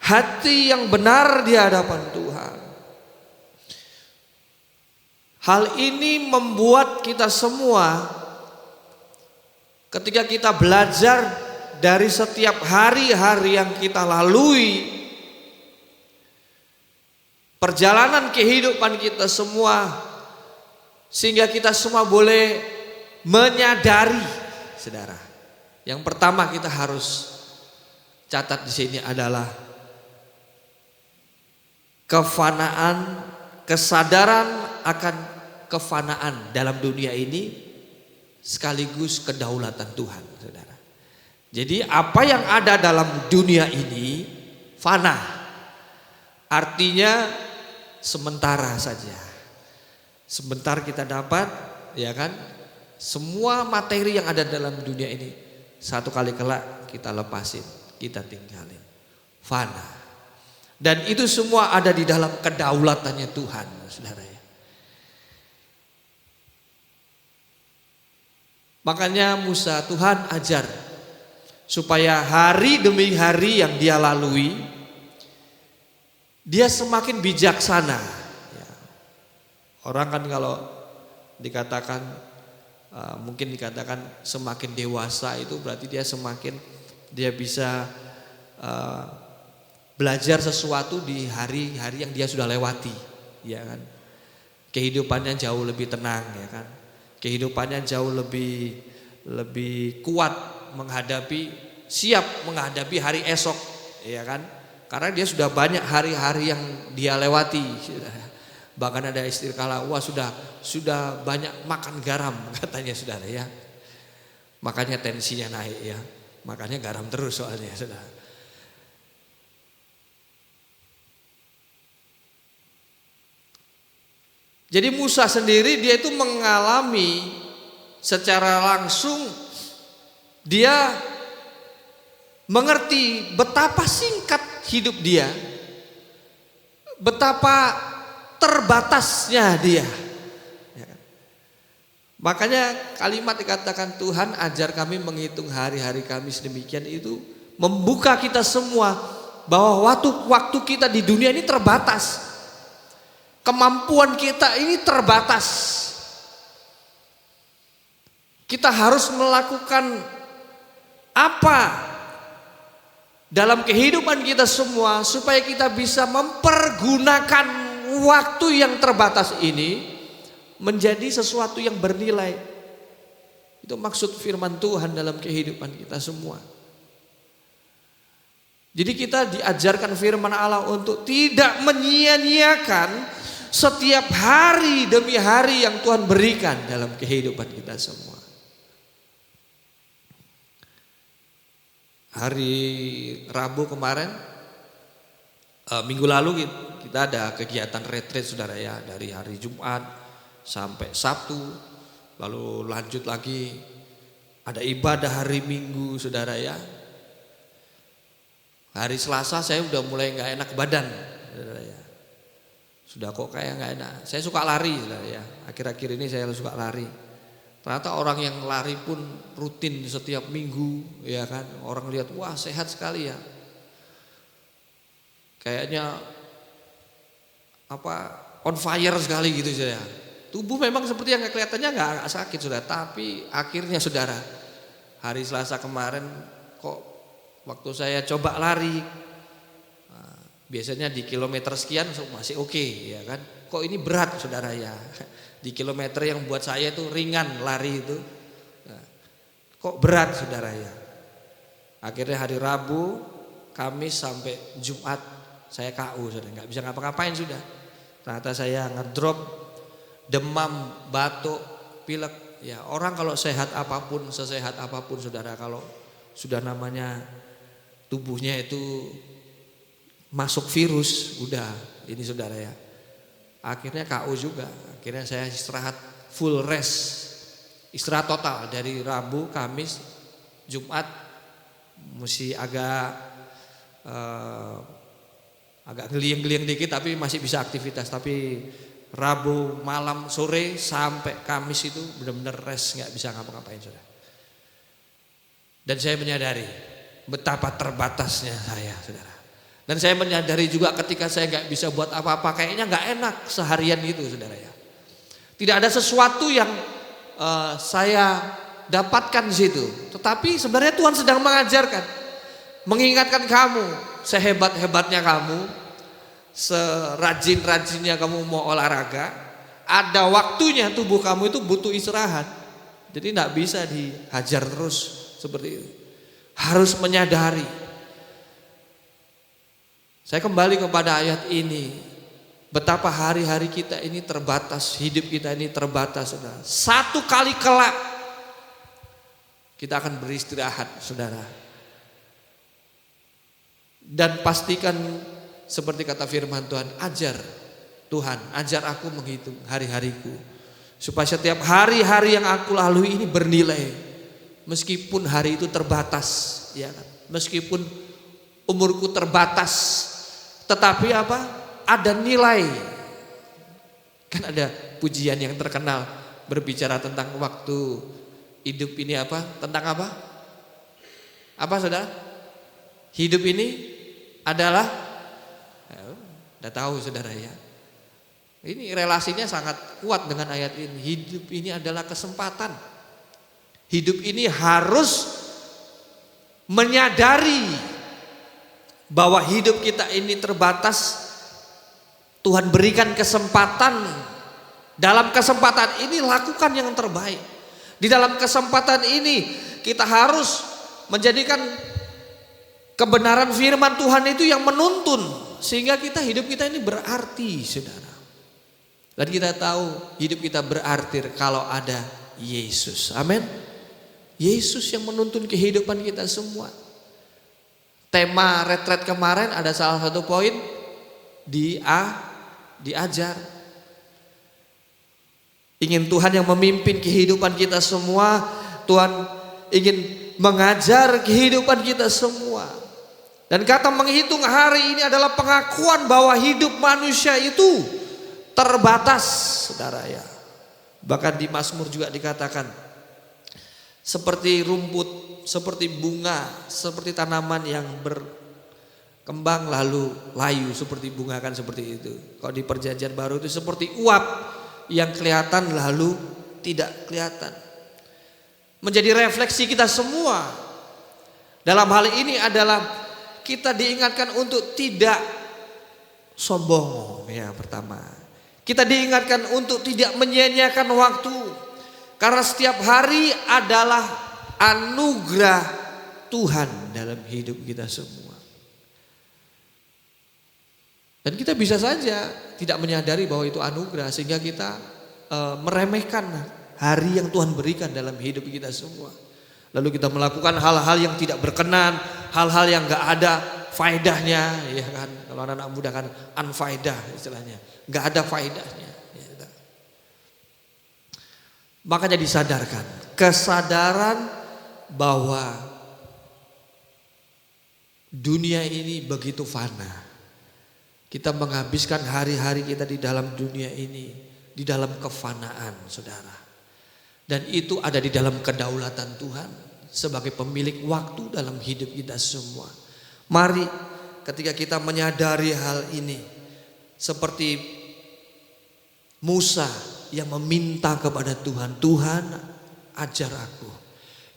hati yang benar di hadapan Tuhan. Hal ini membuat kita semua ketika kita belajar dari setiap hari-hari yang kita lalui, perjalanan kehidupan kita semua, sehingga kita semua boleh menyadari, saudara. Yang pertama kita harus catat di sini adalah kefanaan, kesadaran akan kefanaan dalam dunia ini sekaligus kedaulatan Tuhan, saudara. Jadi apa yang ada dalam dunia ini fana, artinya sementara saja. Sebentar kita dapat, ya kan? Semua materi yang ada dalam dunia ini satu kali kelak kita lepasin, kita tinggalin, fana. Dan itu semua ada di dalam kedaulatannya Tuhan, saudara ya. Makanya Musa, Tuhan ajar supaya hari demi hari yang dia lalui, dia semakin bijaksana. Ya. Orang kan kalau dikatakan, mungkin dikatakan semakin dewasa itu berarti dia bisa belajar sesuatu di hari-hari yang dia sudah lewati, ya kan. Kehidupannya jauh lebih tenang, ya kan. Kehidupannya jauh lebih kuat siap menghadapi hari esok, ya kan? Karena dia sudah banyak hari-hari yang dia lewati. Bahkan ada istilah, wah sudah banyak makan garam katanya saudara ya. Makanya tensinya naik ya. Makanya garam terus soalnya saudara. Jadi Musa sendiri dia itu mengalami secara langsung, dia mengerti betapa singkat hidup dia, betapa terbatasnya dia. Makanya kalimat dikatakan Tuhan ajar kami menghitung hari-hari kami sedemikian, itu membuka kita semua bahwa waktu kita di dunia ini terbatas. Kemampuan kita ini terbatas. Kita harus melakukan apa dalam kehidupan kita semua supaya kita bisa mempergunakan waktu yang terbatas ini menjadi sesuatu yang bernilai. Itu maksud firman Tuhan dalam kehidupan kita semua. Jadi kita diajarkan firman Allah untuk tidak menyia-nyiakan setiap hari demi hari yang Tuhan berikan dalam kehidupan kita semua. Hari Rabu kemarin, minggu lalu kita ada kegiatan retreat saudara ya, dari hari Jumat sampai Sabtu, lalu lanjut lagi ada ibadah hari Minggu saudara ya. Hari Selasa saya udah mulai nggak enak badan saudara ya. Sudah kok kayak nggak enak. Saya suka lari saudara ya. Akhir-akhir ini saya suka lari. Ternyata orang yang lari pun rutin setiap minggu ya kan. Orang lihat wah sehat sekali ya. Kayaknya on fire sekali gitu saudara. Tubuh memang seperti yang kelihatannya nggak sakit saudara, tapi akhirnya saudara hari Selasa kemarin kok waktu saya coba lari, biasanya di kilometer sekian masih oke ya kan, kok ini berat saudara ya, di kilometer yang buat saya itu ringan lari itu, kok berat saudara ya. Akhirnya hari Rabu, Kamis sampai Jumat saya KU saudara, nggak bisa ngapa-ngapain sudah. Ternyata saya ngedrop, demam, batuk, pilek. Ya orang kalau sehat apapun, sesehat apapun saudara, kalau sudah namanya tubuhnya itu masuk virus, udah ini saudara ya. Akhirnya KO juga. Akhirnya saya istirahat full rest, istirahat total dari Rabu, Kamis, Jumat. Mesti agak ngeliang-ngeliang dikit tapi masih bisa aktivitas. Tapi Rabu malam sore sampai Kamis itu benar-benar rest, nggak bisa ngapa-ngapain saudara. Dan saya menyadari betapa terbatasnya saya saudara. Dan saya menyadari juga ketika saya nggak bisa buat apa-apa, kayaknya nggak enak seharian itu saudara ya. Tidak ada sesuatu yang saya dapatkan di situ. Tetapi sebenarnya Tuhan sedang mengajarkan, mengingatkan kamu, sehebat-hebatnya kamu, serajin-rajinnya kamu mau olahraga, ada waktunya tubuh kamu itu butuh istirahat. Jadi nggak bisa dihajar terus seperti itu. Harus menyadari. Saya kembali kepada ayat ini, betapa hari-hari kita ini terbatas, hidup kita ini terbatas saudara. Satu kali kelak kita akan beristirahat saudara. Dan pastikan seperti kata firman Tuhan, ajar aku menghitung hari-hariku, supaya setiap hari-hari yang aku lalui ini bernilai. Meskipun hari itu terbatas, ya kan? Meskipun umurku terbatas, tetapi apa? Ada nilai. Kan ada pujian yang terkenal berbicara tentang waktu hidup ini apa? Tentang apa? Apa saudara? Hidup ini adalah, udah tahu saudara ya. Ini relasinya sangat kuat dengan ayat ini. Hidup ini adalah kesempatan. Hidup ini harus menyadari bahwa hidup kita ini terbatas. Tuhan berikan kesempatan. Dalam kesempatan ini lakukan yang terbaik. Di dalam kesempatan ini kita harus menjadikan kebenaran firman Tuhan itu yang menuntun, sehingga hidup kita ini berarti saudara. Dan kita tahu hidup kita berarti kalau ada Yesus. Amin. Yesus yang menuntun kehidupan kita semua. Tema retret kemarin ada salah satu poin diajar. Ingin Tuhan yang memimpin kehidupan kita semua. Tuhan ingin mengajar kehidupan kita semua. Dan kata menghitung hari ini adalah pengakuan bahwa hidup manusia itu terbatas, saudara ya. Bahkan di Mazmur juga dikatakan, seperti rumput, seperti bunga, seperti tanaman yang berkembang lalu layu, seperti bunga kan seperti itu. Kalau di Perjanjian Baru itu seperti uap yang kelihatan lalu tidak kelihatan. Menjadi refleksi kita semua dalam hal ini adalah kita diingatkan untuk tidak sombong ya pertama. Kita diingatkan untuk tidak menyia-nyiakan waktu. Karena setiap hari adalah anugerah Tuhan dalam hidup kita semua. Dan kita bisa saja tidak menyadari bahwa itu anugerah sehingga kita meremehkan hari yang Tuhan berikan dalam hidup kita semua. Lalu kita melakukan hal-hal yang tidak berkenan, hal-hal yang gak ada faedahnya, ya kan? Kalau anak-anak muda kan unfaedah istilahnya, gak ada faedahnya. Ya. Makanya disadarkan, kesadaran bahwa dunia ini begitu fana. Kita menghabiskan hari-hari kita di dalam dunia ini, di dalam kefanaan, saudara. Dan itu ada di dalam kedaulatan Tuhan sebagai pemilik waktu dalam hidup kita semua. Mari ketika kita menyadari hal ini, seperti Musa yang meminta kepada Tuhan, Tuhan ajar aku,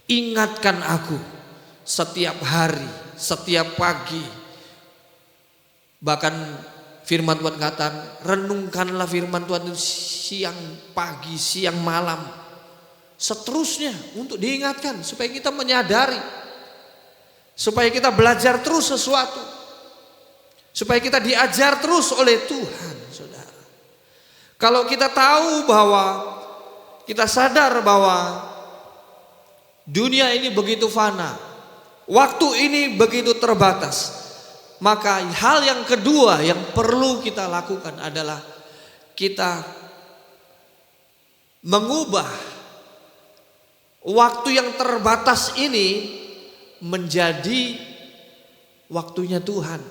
ingatkan aku setiap hari, setiap pagi. Bahkan firman Tuhan katakan, renungkanlah firman Tuhan itu siang, pagi, siang, malam. Seterusnya untuk diingatkan supaya kita menyadari. Supaya kita belajar terus sesuatu. Supaya kita diajar terus oleh Tuhan, saudara. Kalau kita tahu bahwa, kita sadar bahwa dunia ini begitu fana, waktu ini begitu terbatas, maka hal yang kedua yang perlu kita lakukan adalah kita mengubah waktu yang terbatas ini menjadi waktunya Tuhan.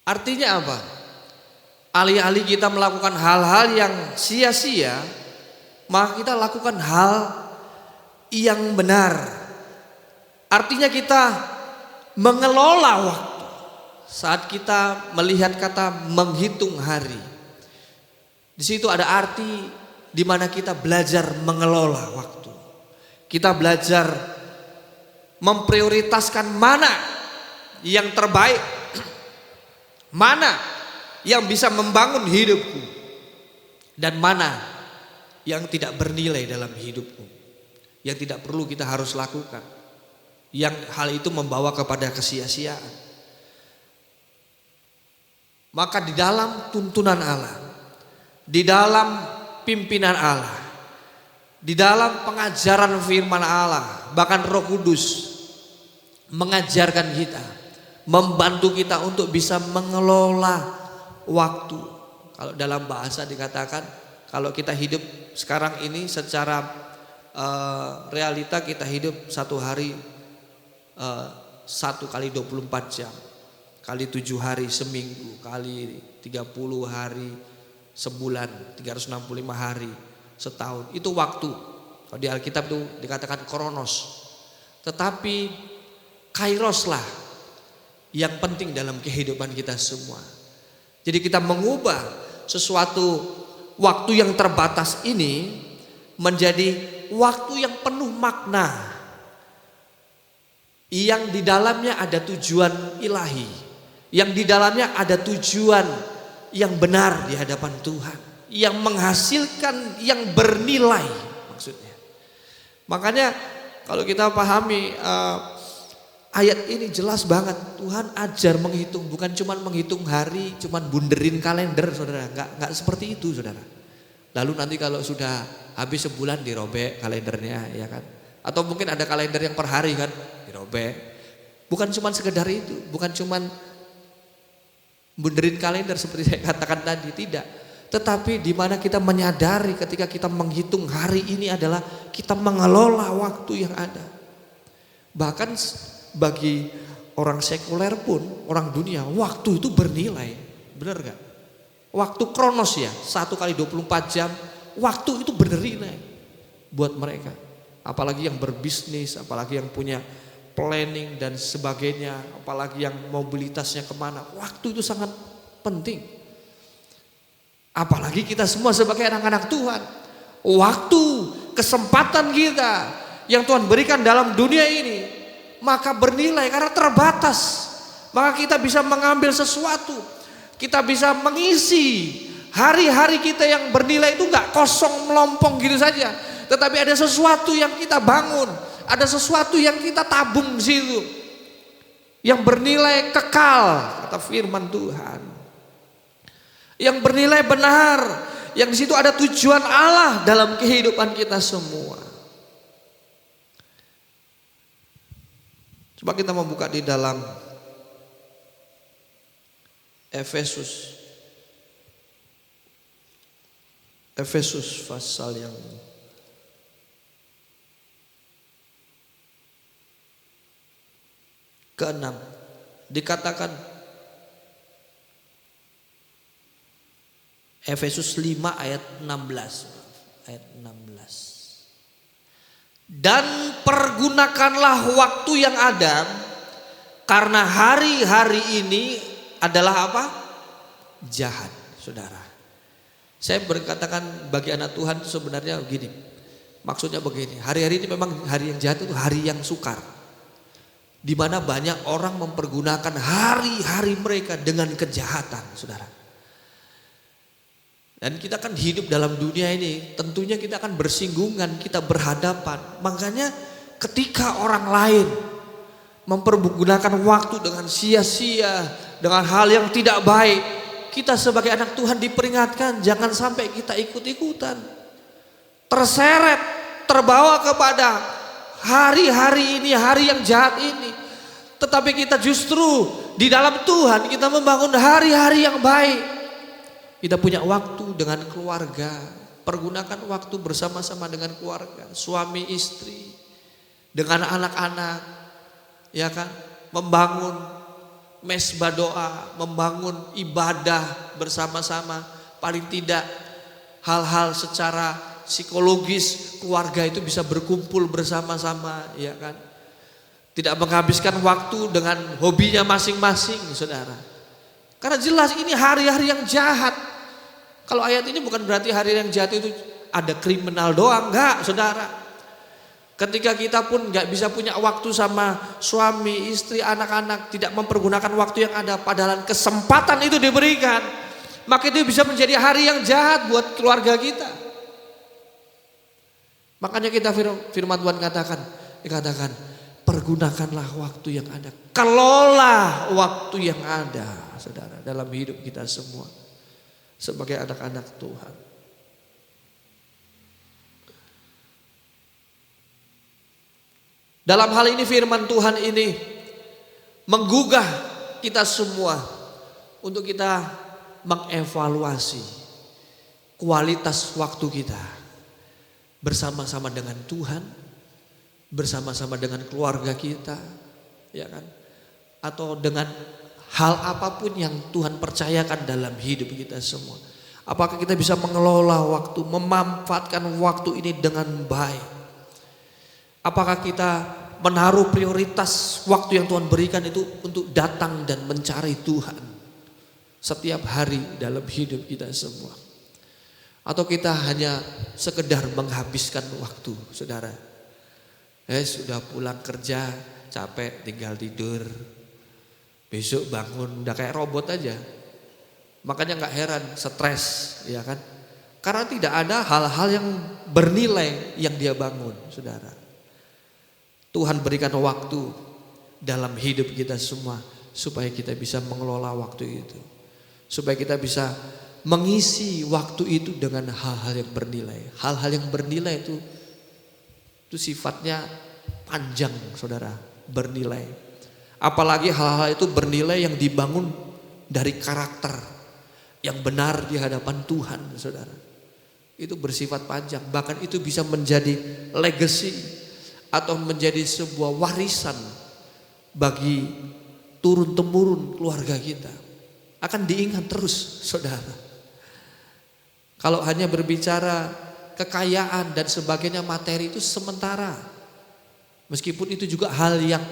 Artinya apa? Alih-alih kita melakukan hal-hal yang sia-sia, maka kita lakukan hal yang benar. Artinya kita mengelola waktu. Saat kita melihat kata menghitung hari, di situ ada arti di mana kita belajar mengelola waktu. Kita belajar memprioritaskan mana yang terbaik, mana yang bisa membangun hidupku, dan mana yang tidak bernilai dalam hidupku, yang tidak perlu kita harus lakukan, yang hal itu membawa kepada kesia-siaan. Maka di dalam tuntunan Allah, di dalam pimpinan Allah, di dalam pengajaran firman Allah, bahkan Roh Kudus mengajarkan kita, membantu kita untuk bisa mengelola waktu. Kalau dalam bahasa dikatakan, kalau kita hidup sekarang ini secara realita kita hidup satu hari 1 kali 24 jam, kali 7 hari seminggu, kali 30 hari sebulan, 365 hari setahun. Itu waktu. Kalau di Alkitab itu dikatakan kronos. Tetapi kairos lah yang penting dalam kehidupan kita semua. Jadi kita mengubah sesuatu waktu yang terbatas ini menjadi waktu yang penuh makna, yang di dalamnya ada tujuan ilahi, yang di dalamnya ada tujuan yang benar di hadapan Tuhan, yang menghasilkan yang bernilai maksudnya. Makanya kalau kita pahami ayat ini jelas banget, Tuhan ajar menghitung, bukan cuma menghitung hari, cuma bunderin kalender, saudara. Enggak seperti itu, saudara. Lalu nanti kalau sudah habis sebulan dirobek kalendernya, ya kan? Atau mungkin ada kalender yang per hari kan, dirobek. Bukan cuma sekedar itu, bukan cuma benerin kalender seperti saya katakan tadi, tidak. Tetapi di mana kita menyadari ketika kita menghitung hari ini adalah kita mengelola waktu yang ada. Bahkan bagi orang sekuler pun, orang dunia, waktu itu bernilai. Benar gak? Waktu kronos ya, 1 kali 24 jam, waktu itu bernilai buat mereka. Apalagi yang berbisnis, apalagi yang punya planning dan sebagainya, apalagi yang mobilitasnya kemana, waktu itu sangat penting. Apalagi kita semua sebagai anak-anak Tuhan, waktu, kesempatan kita yang Tuhan berikan dalam dunia ini, maka bernilai karena terbatas. Maka kita bisa mengambil sesuatu, kita bisa mengisi hari-hari kita yang bernilai itu gak kosong melompong gitu saja. Tetapi ada sesuatu yang kita bangun, ada sesuatu yang kita tabung di situ, yang bernilai kekal, kata firman Tuhan. Yang bernilai benar, yang di situ ada tujuan Allah dalam kehidupan kita semua. Coba kita membuka di dalam Efesus pasal yang ke-6 dikatakan, Efesus 5 ayat 16. Dan pergunakanlah waktu yang ada, karena hari-hari ini adalah apa? Jahat, saudara. Saya berkatakan bagi anak Tuhan itu sebenarnya begini. Maksudnya begini, hari-hari ini memang hari yang jahat, itu hari yang sukar. Di mana banyak orang mempergunakan hari-hari mereka dengan kejahatan, saudara. Dan kita kan hidup dalam dunia ini, tentunya kita akan bersinggungan, kita berhadapan. Makanya ketika orang lain mempergunakan waktu dengan sia-sia, dengan hal yang tidak baik, kita sebagai anak Tuhan diperingatkan jangan sampai kita ikut-ikutan, terseret, terbawa kepada hari-hari ini, hari yang jahat ini. Tetapi kita justru di dalam Tuhan kita membangun hari-hari yang baik. Kita punya waktu dengan keluarga, pergunakan waktu bersama-sama dengan keluarga, suami istri, dengan anak-anak, ya kan, membangun mesbah doa, membangun ibadah bersama-sama. Paling tidak hal-hal secara psikologis keluarga itu bisa berkumpul bersama-sama, ya kan. Tidak menghabiskan waktu dengan hobinya masing-masing, saudara. Karena jelas ini hari-hari yang jahat. Kalau ayat ini bukan berarti hari yang jahat itu ada kriminal doang, enggak, saudara. Ketika kita pun enggak bisa punya waktu sama suami, istri, anak-anak, tidak mempergunakan waktu yang ada, padahal kesempatan itu diberikan, maka itu bisa menjadi hari yang jahat buat keluarga kita. Makanya kita firman Tuhan dikatakan, pergunakanlah waktu yang ada, kelola waktu yang ada, saudara, dalam hidup kita semua sebagai anak-anak Tuhan. Dalam hal ini firman Tuhan ini menggugah kita semua untuk kita mengevaluasi kualitas waktu kita bersama-sama dengan Tuhan, bersama-sama dengan keluarga kita, ya kan? Atau dengan hal apapun yang Tuhan percayakan dalam hidup kita semua. Apakah kita bisa mengelola waktu, memanfaatkan waktu ini dengan baik? Apakah kita menaruh prioritas waktu yang Tuhan berikan itu untuk datang dan mencari Tuhan setiap hari dalam hidup kita semua? Atau kita hanya sekedar menghabiskan waktu, saudara? Sudah pulang kerja, capek, tinggal tidur. Besok bangun udah kayak robot aja. Makanya gak heran stres, ya kan? Karena tidak ada hal-hal yang bernilai yang dia bangun, saudara. Tuhan berikan waktu dalam hidup kita semua supaya kita bisa mengelola waktu itu, supaya kita bisa mengisi waktu itu dengan hal-hal yang bernilai. Hal-hal yang bernilai itu sifatnya panjang, saudara, bernilai. Apalagi hal-hal itu bernilai yang dibangun dari karakter yang benar di hadapan Tuhan, saudara. Itu bersifat panjang, bahkan itu bisa menjadi legacy atau menjadi sebuah warisan bagi turun-temurun keluarga kita. Akan diingat terus, saudara. Kalau hanya berbicara kekayaan dan sebagainya, materi itu sementara. Meskipun itu juga hal yang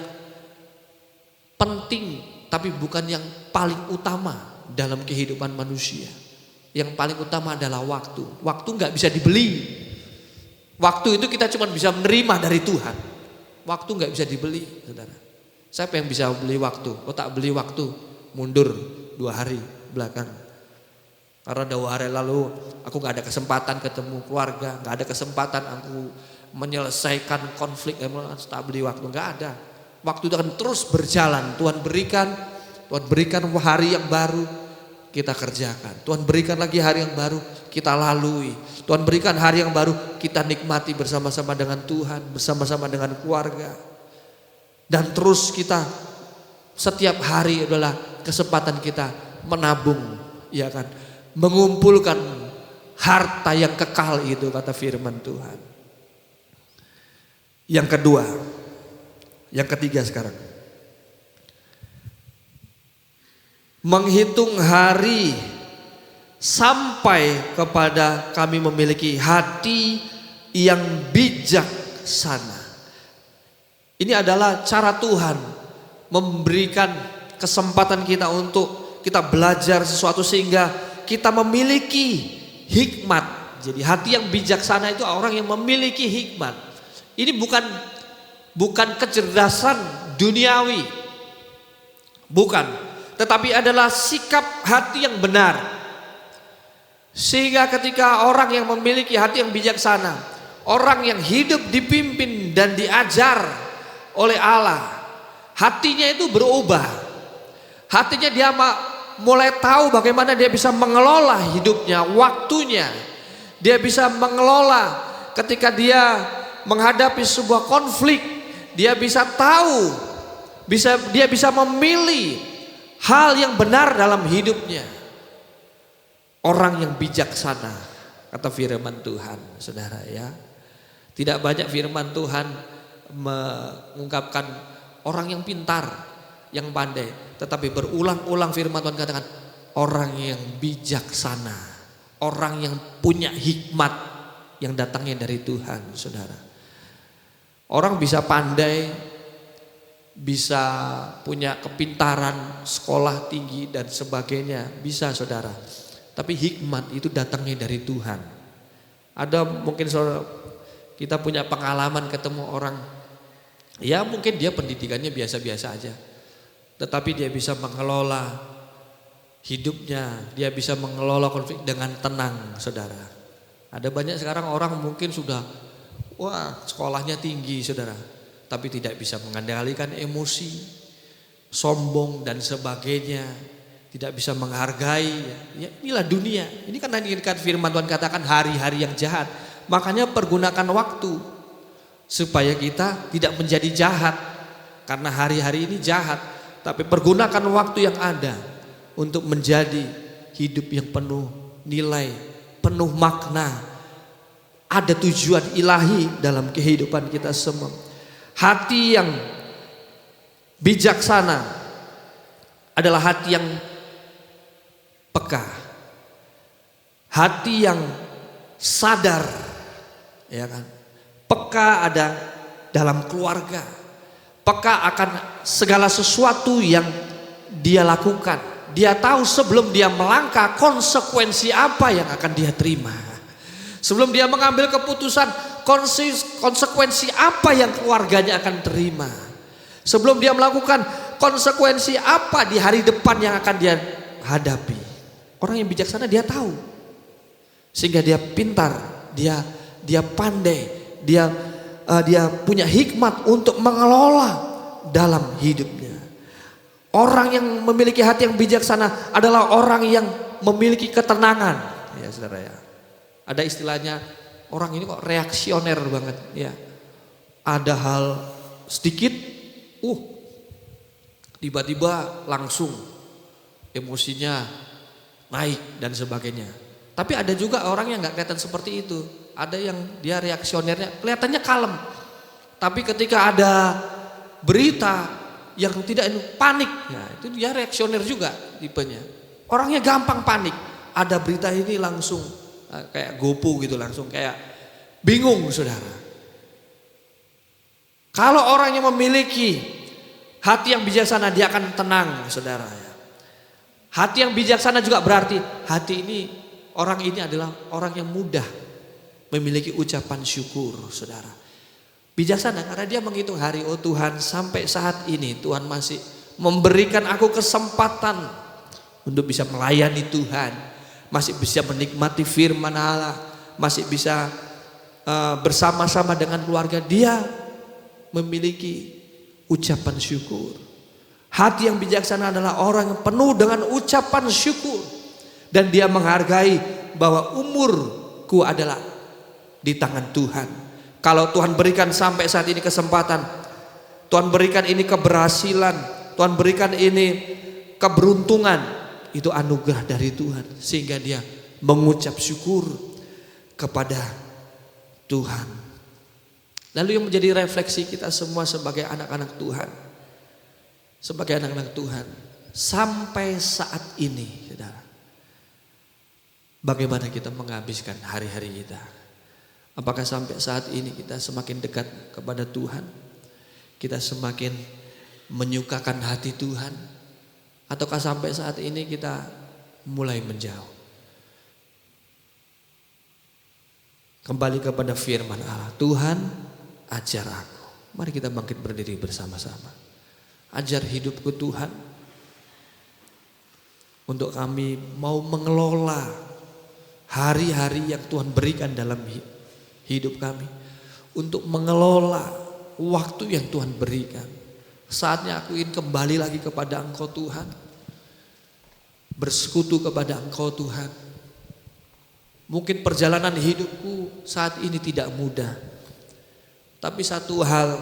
penting, tapi bukan yang paling utama dalam kehidupan manusia. Yang paling utama adalah waktu. Waktu nggak bisa dibeli. Waktu itu kita cuma bisa menerima dari Tuhan. Waktu nggak bisa dibeli, saudara. Siapa yang bisa beli waktu? Oh, tak beli waktu, mundur 2 hari belakang. Karena 2 hari lalu aku nggak ada kesempatan ketemu keluarga, nggak ada kesempatan aku menyelesaikan konflik, tak beli waktu, nggak ada. Waktu itu akan terus berjalan. Tuhan berikan hari yang baru, kita kerjakan. Tuhan berikan lagi hari yang baru, kita lalui. Tuhan berikan hari yang baru, kita nikmati bersama-sama dengan Tuhan, bersama-sama dengan keluarga. Dan terus kita setiap hari adalah kesempatan kita menabung, ya kan? Mengumpulkan harta yang kekal itu, kata firman Tuhan. Yang kedua, yang ketiga sekarang. Menghitung hari sampai kepada kami memiliki hati yang bijaksana. Ini adalah cara Tuhan memberikan kesempatan kita untuk kita belajar sesuatu sehingga kita memiliki hikmat. Jadi hati yang bijaksana itu orang yang memiliki hikmat. Ini bukan kecerdasan duniawi. Bukan. Tetapi adalah sikap hati yang benar. Sehingga ketika orang yang memiliki hati yang bijaksana, orang yang hidup dipimpin dan diajar oleh Allah, hatinya itu berubah. Hatinya dia mulai tahu bagaimana dia bisa mengelola hidupnya, waktunya. Dia bisa mengelola ketika dia menghadapi sebuah konflik, dia bisa tahu, dia bisa memilih hal yang benar dalam hidupnya. Orang yang bijaksana, kata firman Tuhan, saudara ya. Tidak banyak firman Tuhan mengungkapkan orang yang pintar, yang pandai, tetapi berulang-ulang firman Tuhan katakan orang yang bijaksana, orang yang punya hikmat yang datangnya dari Tuhan, saudara. Orang bisa pandai, bisa punya kepintaran, sekolah tinggi dan sebagainya, bisa, saudara. Tapi hikmat itu datangnya dari Tuhan. Ada mungkin saudara, kita punya pengalaman ketemu orang, ya mungkin dia pendidikannya biasa-biasa aja, tetapi dia bisa mengelola hidupnya, dia bisa mengelola konflik dengan tenang, saudara. Ada banyak sekarang orang mungkin sudah, wah sekolahnya tinggi, saudara, tapi tidak bisa mengendalikan emosi, sombong dan sebagainya. Tidak bisa menghargai, ya inilah dunia. Ini kan firman Tuhan katakan hari-hari yang jahat. Makanya pergunakan waktu supaya kita tidak menjadi jahat, karena hari-hari ini jahat. Tapi pergunakan waktu yang ada untuk menjadi hidup yang penuh nilai, penuh makna. Ada tujuan ilahi dalam kehidupan kita semua. Hati yang bijaksana adalah hati yang peka, hati yang sadar, ya kan? Peka ada dalam keluarga, peka akan segala sesuatu yang dia lakukan. Dia tahu sebelum dia melangkah konsekuensi apa yang akan dia terima. Sebelum dia mengambil keputusan, konsekuensi apa yang keluarganya akan terima. Sebelum dia melakukan, konsekuensi apa di hari depan yang akan dia hadapi. Orang yang bijaksana dia tahu, sehingga dia pintar, dia pandai, dia punya hikmat untuk mengelola dalam hidupnya. Orang yang memiliki hati yang bijaksana adalah orang yang memiliki ketenangan, ya saudara ya. Ada istilahnya, orang ini kok reaksioner banget, ya. Ada hal sedikit, tiba-tiba langsung emosinya naik dan sebagainya. Tapi ada juga orang yang nggak kelihatan seperti itu. Ada yang dia reaksionernya kelihatannya kalem. Tapi ketika ada berita yang tidak panik, ya itu dia reaksioner juga tipenya. Orangnya gampang panik. Ada berita ini langsung kayak gopu gitu, langsung kayak bingung, saudara. Kalau orang yang memiliki hati yang bijaksana, dia akan tenang, saudara. Hati yang bijaksana juga berarti hati ini, orang ini adalah orang yang mudah memiliki ucapan syukur, saudara. Bijaksana karena dia menghitung hari, oh Tuhan, sampai saat ini Tuhan masih memberikan aku kesempatan untuk bisa melayani Tuhan, masih bisa menikmati firman Allah, masih bisa bersama-sama dengan keluarga. Dia memiliki ucapan syukur. Hati yang bijaksana adalah orang yang penuh dengan ucapan syukur, dan dia menghargai bahwa umurku adalah di tangan Tuhan. Kalau Tuhan berikan sampai saat ini kesempatan, Tuhan berikan ini keberhasilan, Tuhan berikan ini keberuntungan, itu anugerah dari Tuhan, sehingga dia mengucap syukur kepada Tuhan. Lalu yang menjadi refleksi kita semua sebagai anak-anak Tuhan, sebagai anak-anak Tuhan, sampai saat ini, saudara, bagaimana kita menghabiskan hari-hari kita? Apakah sampai saat ini kita semakin dekat kepada Tuhan? Kita semakin menyukakan hati Tuhan? Ataukah sampai saat ini kita mulai menjauh? Kembali kepada firman Allah, Tuhan ajar aku. Mari kita bangkit berdiri bersama-sama. Ajar hidupku Tuhan, untuk kami mau mengelola hari-hari yang Tuhan berikan dalam hidup kami, untuk mengelola waktu yang Tuhan berikan. Saatnya aku ingin kembali lagi kepada Engkau Tuhan, bersekutu kepada Engkau Tuhan. Mungkin perjalanan hidupku saat ini tidak mudah, tapi satu hal,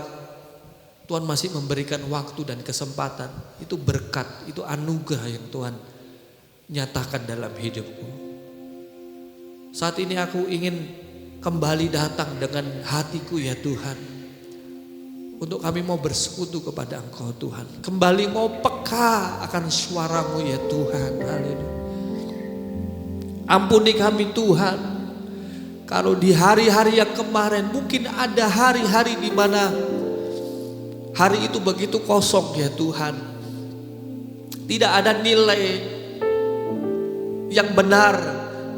Tuhan masih memberikan waktu dan kesempatan. Itu berkat, itu anugerah yang Tuhan nyatakan dalam hidupku. Saat ini aku ingin kembali datang dengan hatiku ya Tuhan, untuk kami mau bersekutu kepada Engkau Tuhan, kembali mau peka akan suaramu ya Tuhan. Haleluya. Ampuni kami Tuhan, kalau di hari-hari yang kemarin mungkin ada hari-hari di mana hari itu begitu kosong ya Tuhan, tidak ada nilai yang benar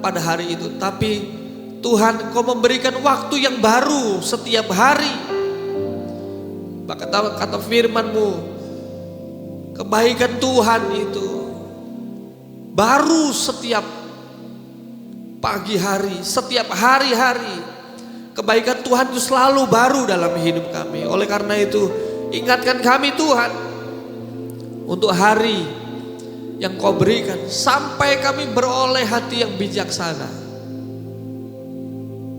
pada hari itu, tapi Tuhan, Kau memberikan waktu yang baru setiap hari. Kata firman-Mu, kebaikan Tuhan itu baru setiap pagi hari, setiap hari-hari. Kebaikan Tuhan itu selalu baru dalam hidup kami. Oleh karena itu, ingatkan kami Tuhan, untuk hari yang Kau berikan, sampai kami beroleh hati yang bijaksana,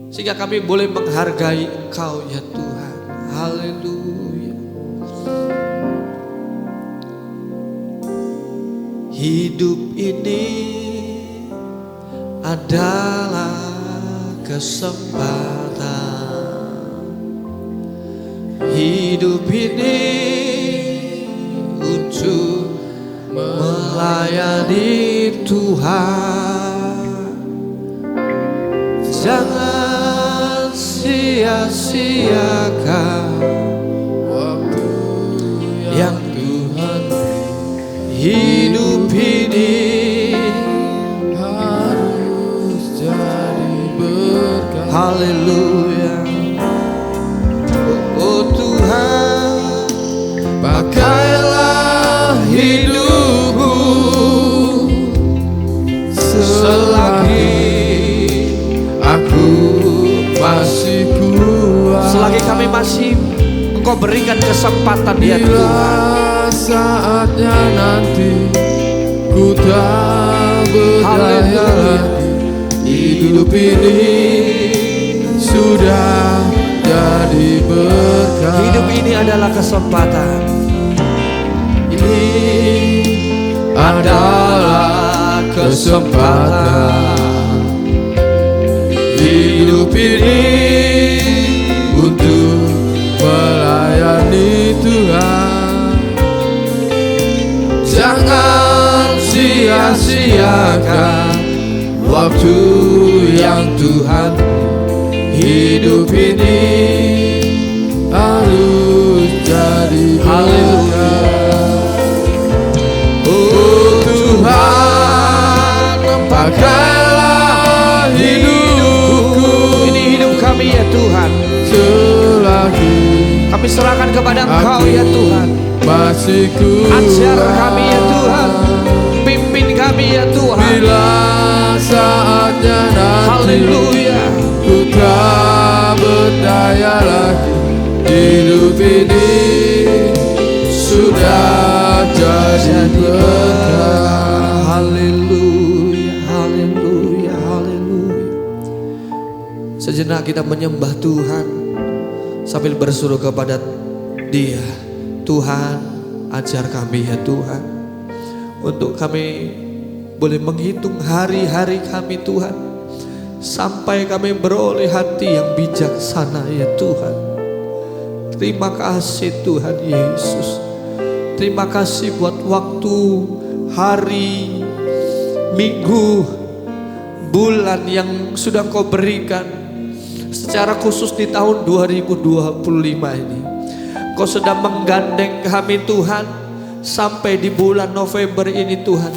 sehingga kami boleh menghargai Engkau ya Tuhan. Haleluya. Hidup ini adalah kesempatan. Hidup ini untuk melayani Tuhan. Jangan sia-siakan waktu yang Tuhan. Hidup ini harus jadi berkat. Haleluya. Oh Tuhan, pakailah hidupku selagi aku masih kuat, selagi kami masih Engkau berikan kesempatan ya Tuhan. Saatnya nanti ku tak berdaya lagi. Hidup ini sudah jadi berkat. Hidup ini adalah kesempatan. Ini adalah kesempatan hidup ini untuk melayani Tuhan. Jangan sia-siakan waktu yang Tuhan. Hidup ini harus jadi berkat. Oh Tuhan, pakailah hidupku. Ini hidup kami ya Tuhan. Selagi Kami serahkan kepada Engkau ya Tuhan. masih ku Ajar kami ya Tuhan. Pimpin kami ya Tuhan. bila saatnya nanti Haleluya. ku tak berdaya lagi. Hidup ini sudah jadi berkat. Haleluya, haleluya, haleluya. Sejenak kita menyembah Tuhan sambil berseru kepada Dia. Tuhan, ajar kami ya Tuhan, untuk kami boleh menghitung hari-hari kami Tuhan, sampai kami beroleh hati yang bijaksana ya Tuhan. Terima kasih Tuhan Yesus. Terima kasih buat waktu, hari, minggu, bulan yang sudah Kau berikan. Secara khusus di tahun 2025 ini Kau sudah menggandeng kami Tuhan sampai di bulan November ini Tuhan.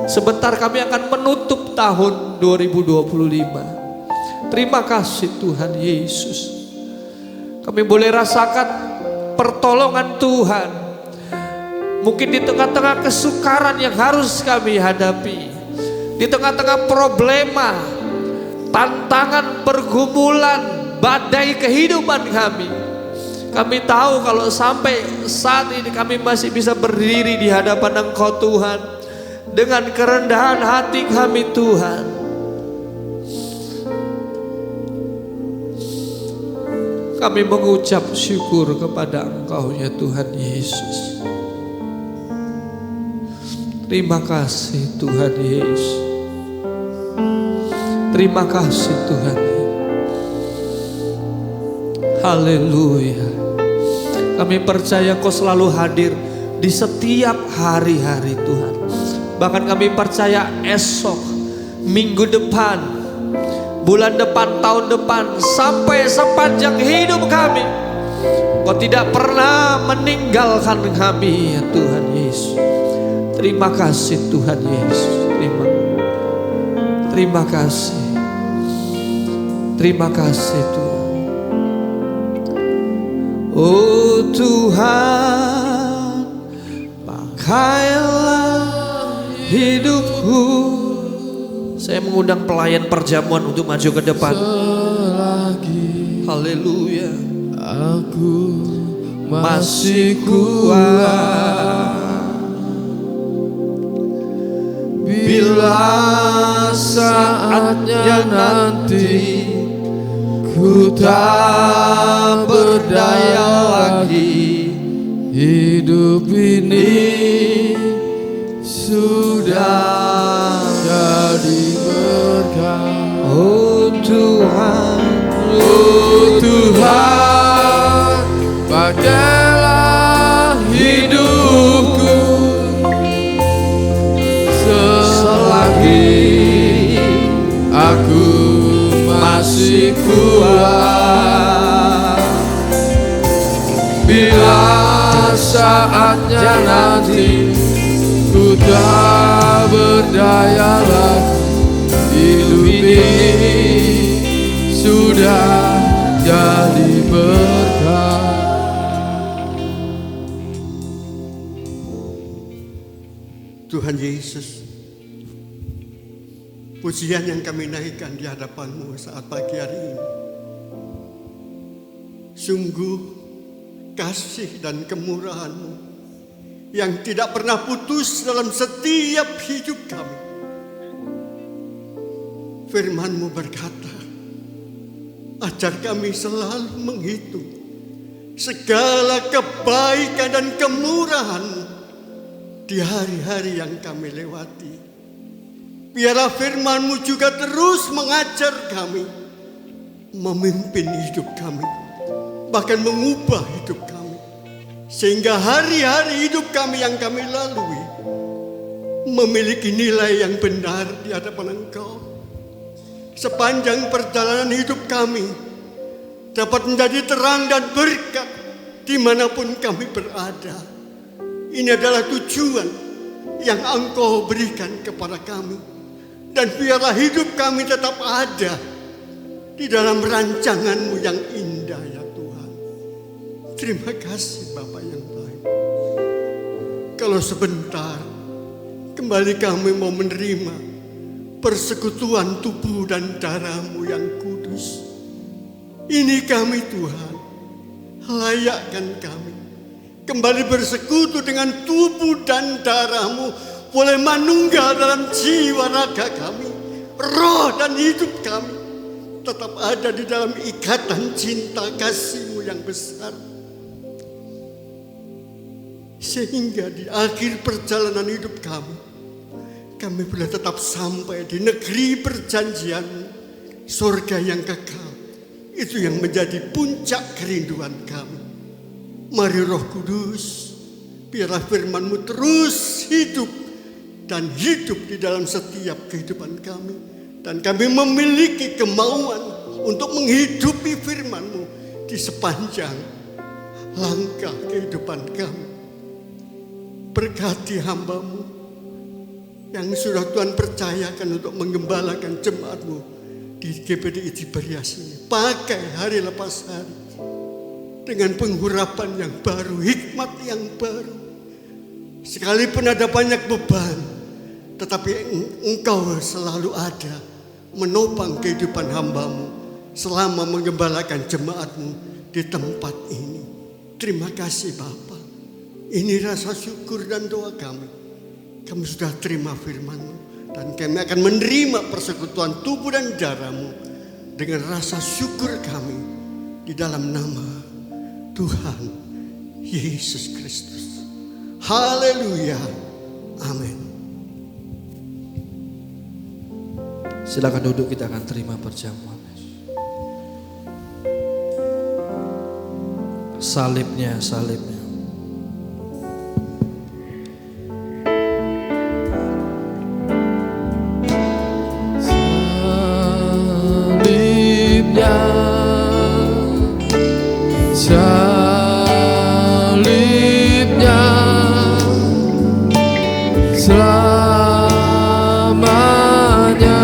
Sebentar kami akan menutup tahun 2025. Terima kasih Tuhan Yesus. Kami boleh rasakan pertolongan Tuhan. Mungkin di tengah-tengah kesukaran yang harus kami hadapi, di tengah-tengah problema, tantangan, pergumulan, badai kehidupan kami tahu kalau sampai saat ini kami masih bisa berdiri di hadapan Engkau Tuhan, dengan kerendahan hati kami Tuhan. Kami mengucap syukur kepada Engkau ya Tuhan Yesus. Terima kasih Tuhan Yesus. Terima kasih Tuhan. Haleluya. Kami percaya Kau selalu hadir di setiap hari-hari Tuhan. Bahkan kami percaya esok, minggu depan, bulan depan, tahun depan, sampai sepanjang hidup kami, Kau tidak pernah meninggalkan kami ya Tuhan Yesus. Terima kasih Tuhan Yesus. Terima kasih. Terima kasih Tuhan. Oh Tuhan, pakailah hidupku. Saya mengundang pelayan perjamuan untuk maju ke depan. Selagi Haleluya. aku masih kuat, bila saatnya nanti ku tak berdaya lagi. Hidup ini sudah jadi berkat. Oh Tuhan, Oh Tuhan, pakailah hidupku selagi aku masih kuat. Bila saatnya nanti ku tak berdaya lagi. Hidup ini sudah jadi berkat. Tuhan Yesus, pujian yang kami naikkan di hadapan-Mu saat pagi hari ini, sungguh kasih dan kemurahan-Mu yang tidak pernah putus dalam setiap hidup kami. Firman-Mu berkata, ajar kami selalu menghitung segala kebaikan dan kemurahan-Mu di hari-hari yang kami lewati. Biarlah firman-Mu juga terus mengajar kami, memimpin hidup kami, bahkan mengubah hidup kami. Sehingga hari-hari hidup kami yang kami lalui memiliki nilai yang benar di hadapan Engkau. Sepanjang perjalanan hidup kami dapat menjadi terang dan berkat dimanapun kami berada. Ini adalah tujuan yang Engkau berikan kepada kami. Dan biarlah hidup kami tetap ada di dalam rancangan-Mu yang indah ya Tuhan. Terima kasih Bapa yang baik. Kalau sebentar kembali kami mau menerima persekutuan tubuh dan darah-Mu yang kudus. Ini kami Tuhan, layakkan kami kembali bersekutu dengan tubuh dan darah-Mu, boleh manunggal dalam jiwa raga kami, roh dan hidup kami tetap ada di dalam ikatan cinta kasih-Mu yang besar. Sehingga di akhir perjalanan hidup kami boleh tetap sampai di negeri perjanjian, surga yang kekal. Itu yang menjadi puncak kerinduan kami. Mari Roh Kudus, biarlah firman-Mu terus hidup dan hidup di dalam setiap kehidupan kami. Dan kami memiliki kemauan untuk menghidupi firman-Mu di sepanjang langkah kehidupan kami. Berkati hamba-Mu yang sudah Tuhan percayakan untuk menggembalakan jemaat-Mu di GPDI Tiberias ini. Pakai hari lepas hari dengan penghurapan yang baru, hikmat yang baru. Sekalipun ada banyak beban, tetapi Engkau selalu ada menopang kehidupan hamba-Mu selama menggembalakan jemaat-Mu di tempat ini. Terima kasih Bapa. Ini rasa syukur dan doa kami. Kami sudah terima firman-Mu dan kami akan menerima persekutuan tubuh dan darah-Mu dengan rasa syukur kami di dalam nama Tuhan Yesus Kristus. Haleluya. Amin. Silakan duduk, kita akan terima perjamuan. Salibnya. Salibnya selamanya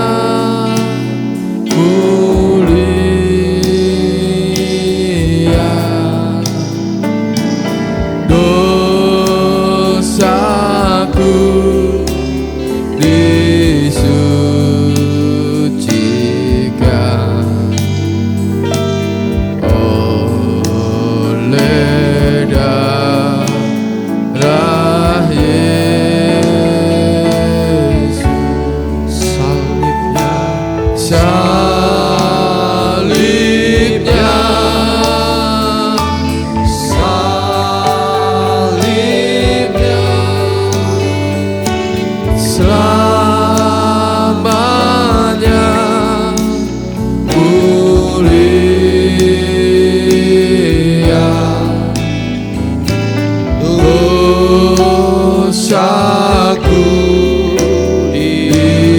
mulia, dosaku disucikan oleh darah Yesus. Salibnya selamanya mulia, dosaku disucikan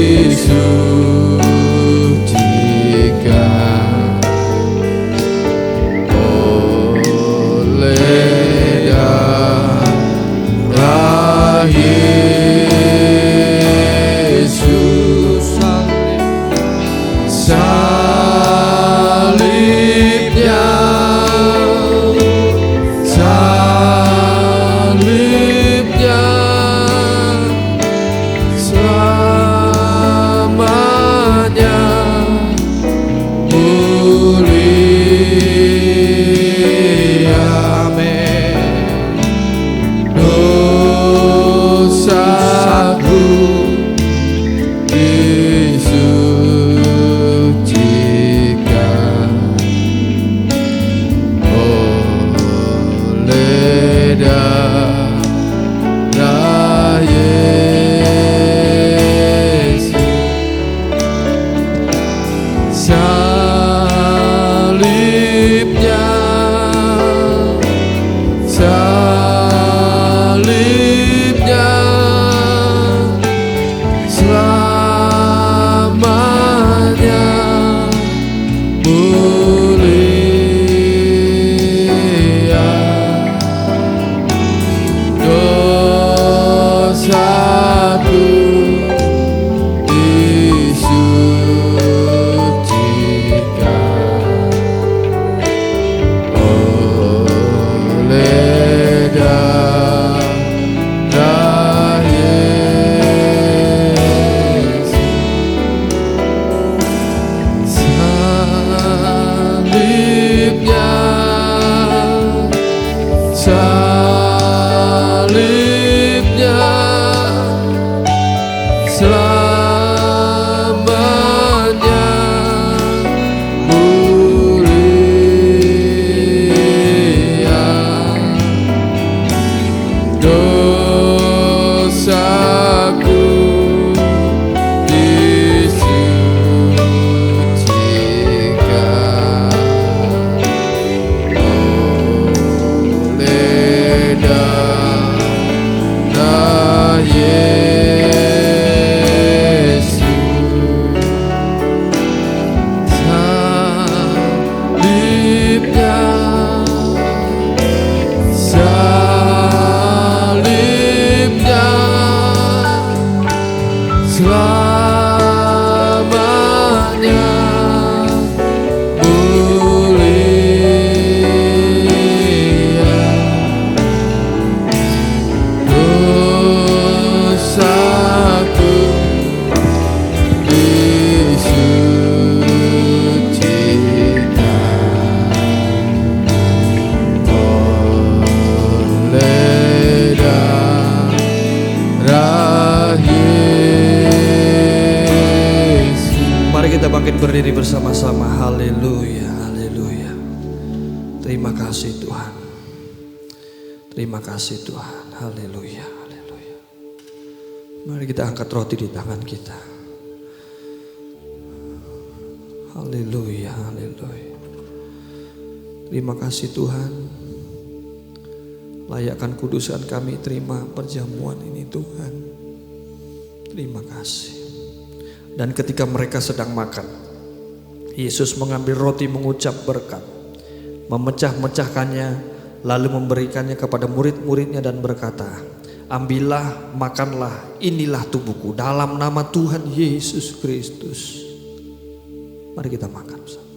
Berdiri bersama-sama. Haleluya, haleluya. Terima kasih Tuhan. Terima kasih Tuhan. Haleluya, haleluya. Mari kita angkat roti di tangan kita. Haleluya, haleluya. Terima kasih Tuhan. Layakkan kudusan kami terima perjamuan ini Tuhan. Terima kasih. Dan ketika mereka sedang makan, Yesus mengambil roti, mengucap berkat, memecah-mecahkannya, lalu memberikannya kepada murid-muridnya dan berkata, ambillah, makanlah, inilah tubuhku dalam nama Tuhan Yesus Kristus. Mari kita makan bersama.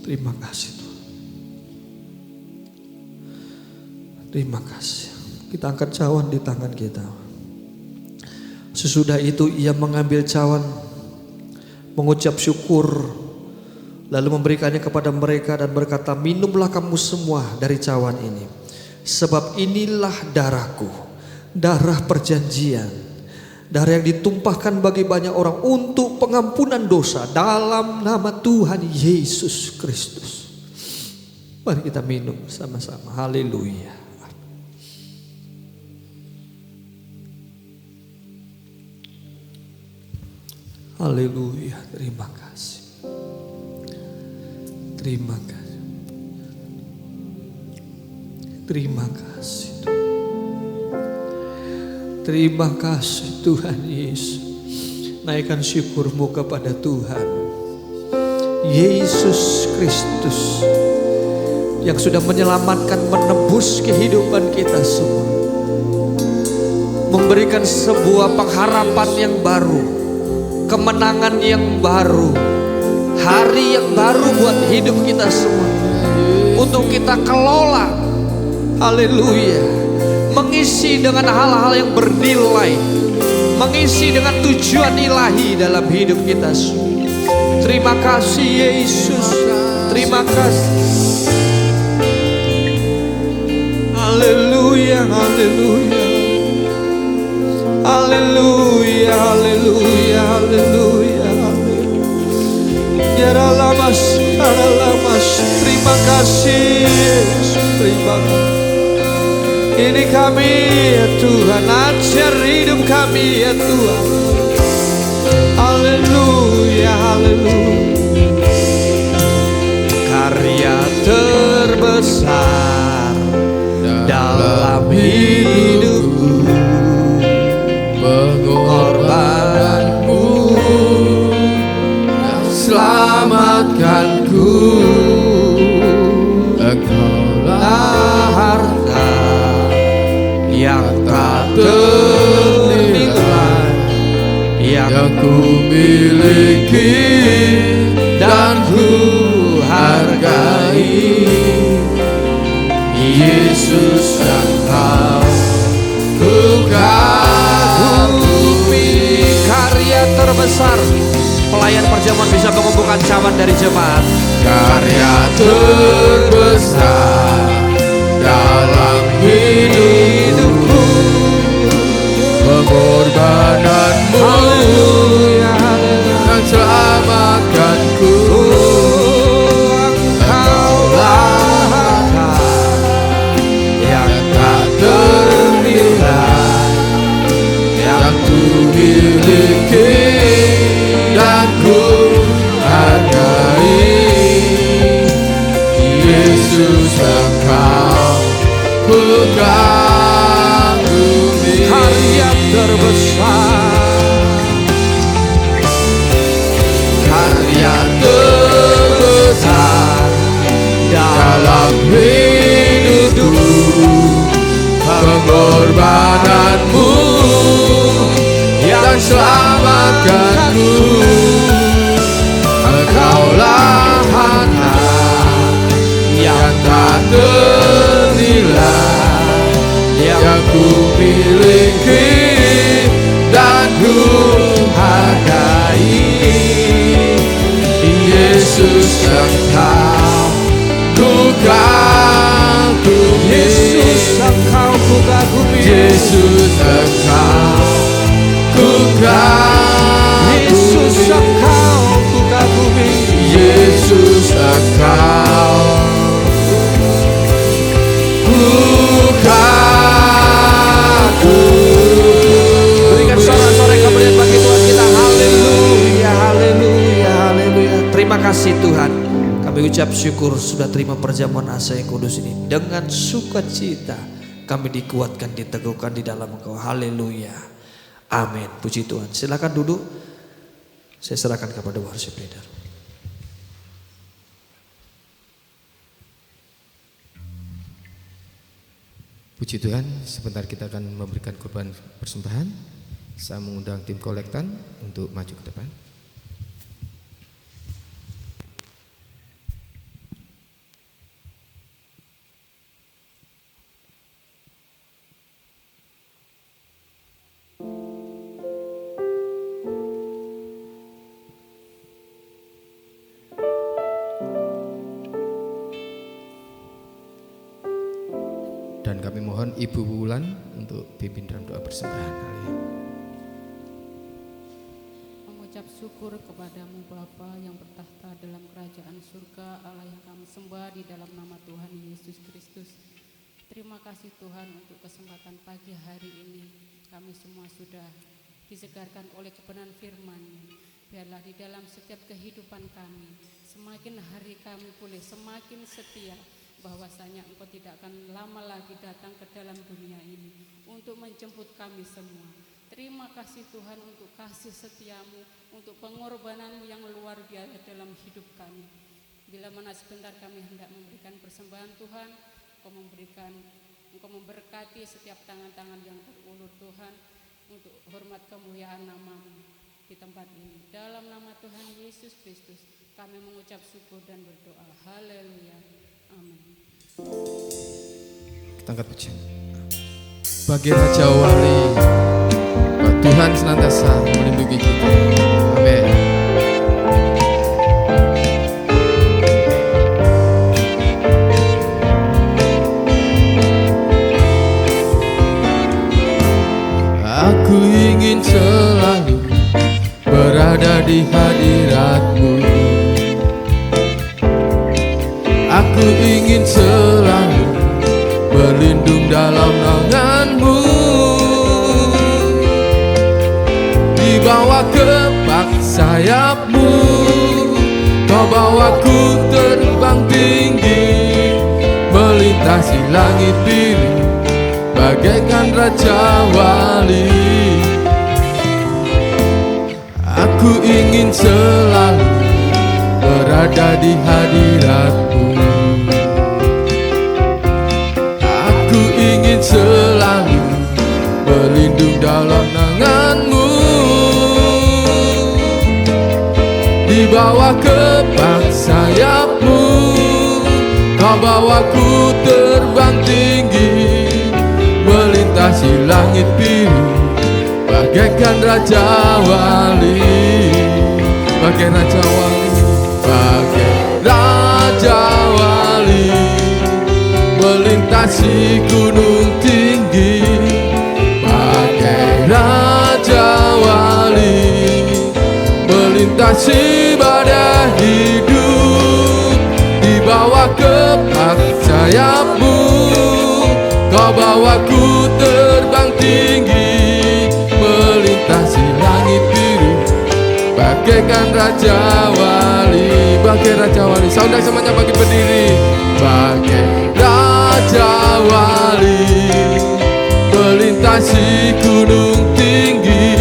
Terima kasih Tuhan. Terima kasih. Kita angkat cawan di tangan kita. Sesudah itu ia mengambil cawan, mengucap syukur, lalu memberikannya kepada mereka dan berkata, minumlah kamu semua dari cawan ini, sebab inilah darahku, darah perjanjian, darah yang ditumpahkan bagi banyak orang untuk pengampunan dosa dalam nama Tuhan Yesus Kristus. Mari kita minum sama-sama. Haleluya. Haleluya. Terima kasih. Terima kasih. Terima kasih. Terima kasih Tuhan Yesus. Naikkan syukurmu kepada Tuhan Yesus Kristus yang sudah menyelamatkan, menebus kehidupan kita semua, memberikan sebuah pengharapan yang baru, kemenangan yang baru, hari yang baru buat hidup kita semua, untuk kita kelola. Haleluya. Mengisi dengan hal-hal yang bernilai, mengisi dengan tujuan ilahi dalam hidup kita semua. Terima kasih Yesus. Terima kasih. Haleluya, haleluya. Haleluya, haleluya, haleluya. Ya lamas, lamas. Terima kasih Yesus. Terima kasih. Ini kami ya Tuhan, ajar hidup kami ya Tuhan. Haleluya, haleluya. Karya terbesar dalam hidupku ku miliki dan ku hargai. Yesus Engkau ku kagumi. Karya terbesar pelayan perjamuan bisa mengumpulkan cawan dari jemaat. Karya terbesar dalam hidupku, pengorbananmu yang selamatkanku. Engkaulah yang tak ternilai, yang ku miliki dan ku hargai. Yesus Engkau ku kagumi. Karya terbesar, karya terbesar dalam hidupku, pengorbananmu yang selamatkanku. Engkaulah anak yang tak ternilai, yang ku miliki dan ku hargai. Yesus Engkau ku kagumi. Yesus Engkau ku kagumi. Yesus Engkau ku kagumi. Yesus Engkau ku kagumi. Yesus Engkau ku kagumi. Berikan sorak-sorai kemuliaan bagi Tuhan kita. Haleluya, haleluya, haleluya. Terima kasih Tuhan. Kami ucap syukur sudah terima perjamuan asa yang kudus ini. Dengan sukacita kami dikuatkan, diteguhkan di dalam Engkau. Haleluya. Amin. Puji Tuhan. Silakan duduk. Saya serahkan kepada worship leader. Puji Tuhan, sebentar kita akan memberikan korban persembahan. Saya mengundang tim kolektan untuk maju ke depan. Dan kami mohon Ibu Wulan untuk pimpin dalam doa persembahan. Mengucap syukur kepadamu Bapa yang bertahta dalam kerajaan surga, Allah yang kami sembah di dalam nama Tuhan Yesus Kristus. Terima kasih Tuhan untuk kesempatan pagi hari ini. Kami semua sudah disegarkan oleh kebenaran firman-Mu. Biarlah di dalam setiap kehidupan kami, semakin hari kami boleh semakin setia, bahwasanya Engkau tidak akan lama lagi datang ke dalam dunia ini untuk menjemput kami semua. Terima kasih Tuhan untuk kasih setiamu, untuk pengorbanan-Mu yang luar biasa dalam hidup kami. Bila mana sebentar kami hendak memberikan persembahan Tuhan, Engkau memberkati setiap tangan-tangan yang terulur Tuhan, untuk hormat kemuliaan nama-Mu di tempat ini. Dalam nama Tuhan Yesus Kristus kami mengucap syukur dan berdoa. Haleluya. Amin. Kita angkat pujian. Bagi Raja Wali, Tuhan senantiasa melindungi kita. Amin. Aku ingin selalu berada di hadirat-Mu. Aku ingin selalu berlindung dalam naungan-Mu. Dibawa kepak sayap-Mu, Kau bawaku terbang tinggi, melintasi langit biru bagaikan Raja Wali. Aku ingin selalu berada di hadirat-Mu. Aku ingin selalu berlindung dalam naungan-Mu. Dibawa ke bak sayapmu, kau bawaku terbang tinggi, melintasi langit biru, bagaikan Raja Wali, bagai Raja Wali, bagai Raja Wali, melintasi gunung tinggi, bagai Raja Wali, melintasi badai hidup. Dibawa ke bak sayapmu, kau bawaku terbang tinggi, melintasi langit biru, bagaikan Raja Wali, bagai Raja Wali. Saudara semuanya bagi berdiri. Bagai Raja Wali, melintasi gunung tinggi,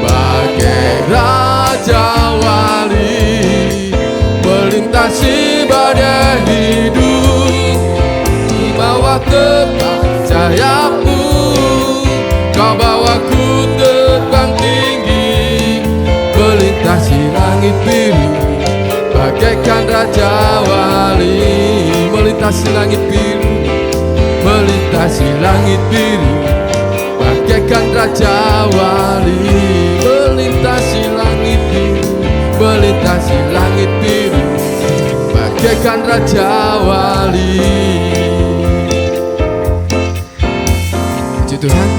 bagai Raja Wali, melintasi badai hidup. Dibawa ke bak sayapmu, kau bawaku terbang tinggi, melintasi langit biru, bagaikan Raja Wali, melintasi langit biru, melintasi langit biru, bagaikan Raja Wali, melintasi langit biru, melintasi langit biru, bagaikan Raja Wali. Puji Tuhan.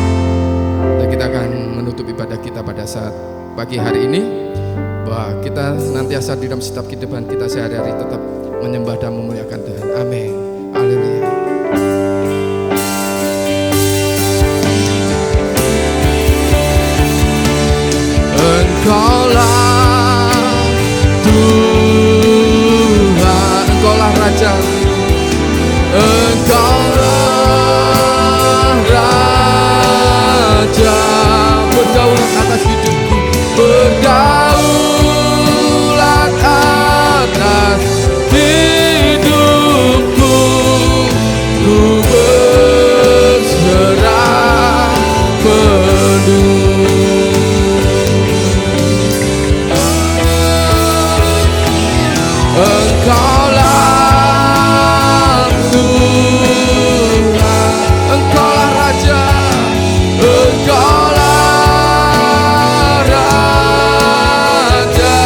Dan kita akan menutup ibadah kita pada saat pagi hari ini, bahwa kita nantiasa di dalam setiap kehidupan kita sehari-hari tetap menyembah dan memuliakan Tuhan. Amin. Haleluya. Engkaulah Tuhan, Engkaulah Raja, Engkaulah Raja, berdaulat atas hidupku, berdaulat atas hidupku, ku berserah penuh. Engkaulah Tuhan, Engkaulah Raja, Engkaulah Raja,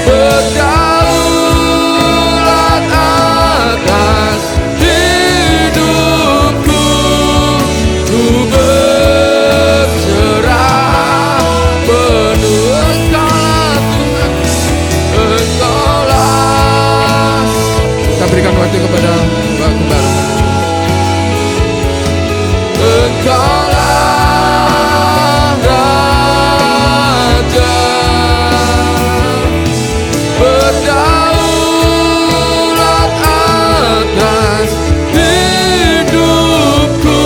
berdaulat atas hidupku, ku berserah penuh. Kita berikan waktu kepada Mbak Gembala. Engkaulah Raja, berdaulat atas hidupku,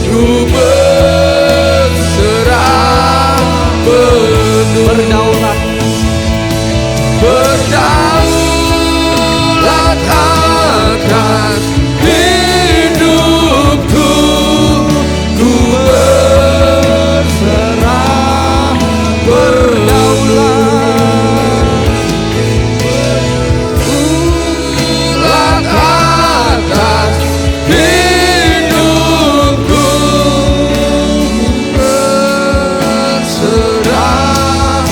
ku berserah penuh. Berdaulat, berdaulat atas hidupku, ku berserah. Berdaulat atas hidupku, berserah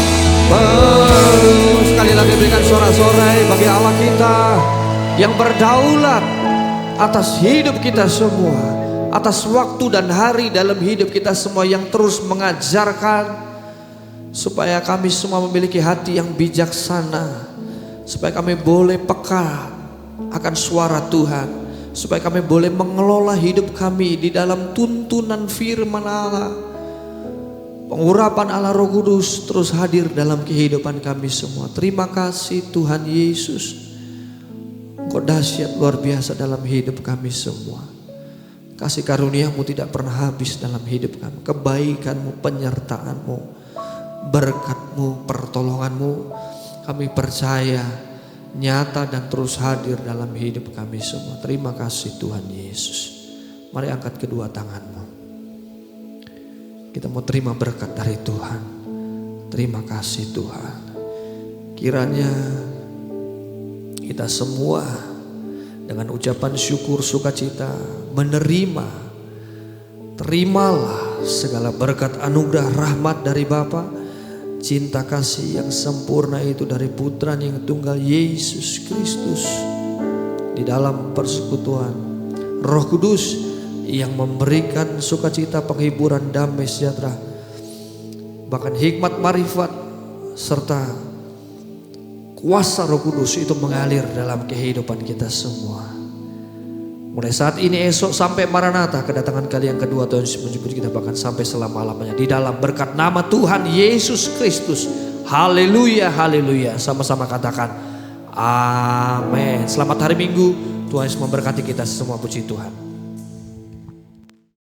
penuh. Sekali lagi berikan sorak-sorai bagi Allah kita yang berdaulat atas hidup kita semua, atas waktu dan hari dalam hidup kita semua, yang terus mengajarkan supaya kami semua memiliki hati yang bijaksana, supaya kami boleh peka akan suara Tuhan, supaya kami boleh mengelola hidup kami di dalam tuntunan firman Allah. Pengurapan Allah Roh Kudus terus hadir dalam kehidupan kami semua. Terima kasih Tuhan Yesus, Engkau dahsyat luar biasa dalam hidup kami semua. Kasih karunia-Mu tidak pernah habis dalam hidup kami. Kebaikan-Mu, penyertaan-Mu, berkat-Mu, pertolongan-Mu, kami percaya nyata dan terus hadir dalam hidup kami semua. Terima kasih Tuhan Yesus. Mari angkat kedua tanganmu. Kita mau terima berkat dari Tuhan. Terima kasih Tuhan. Kiranya kita semua dengan ucapan syukur sukacita menerima, terimalah segala berkat anugerah rahmat dari Bapa, cinta kasih yang sempurna itu dari Putra yang tunggal Yesus Kristus, di dalam persekutuan Roh Kudus yang memberikan sukacita, penghiburan, damai sejahtera, bahkan hikmat, marifat, serta kuasa Roh Kudus itu mengalir dalam kehidupan kita semua. Mulai saat ini, esok sampai Maranatha, kedatangan kali yang kedua Tuhan Yesus menjemput kita, bahkan sampai selama-lamanya, di dalam berkat nama Tuhan Yesus Kristus. Haleluya, haleluya. Sama-sama katakan amin. Selamat hari Minggu. Tuhan Yesus memberkati kita semua. Puji Tuhan.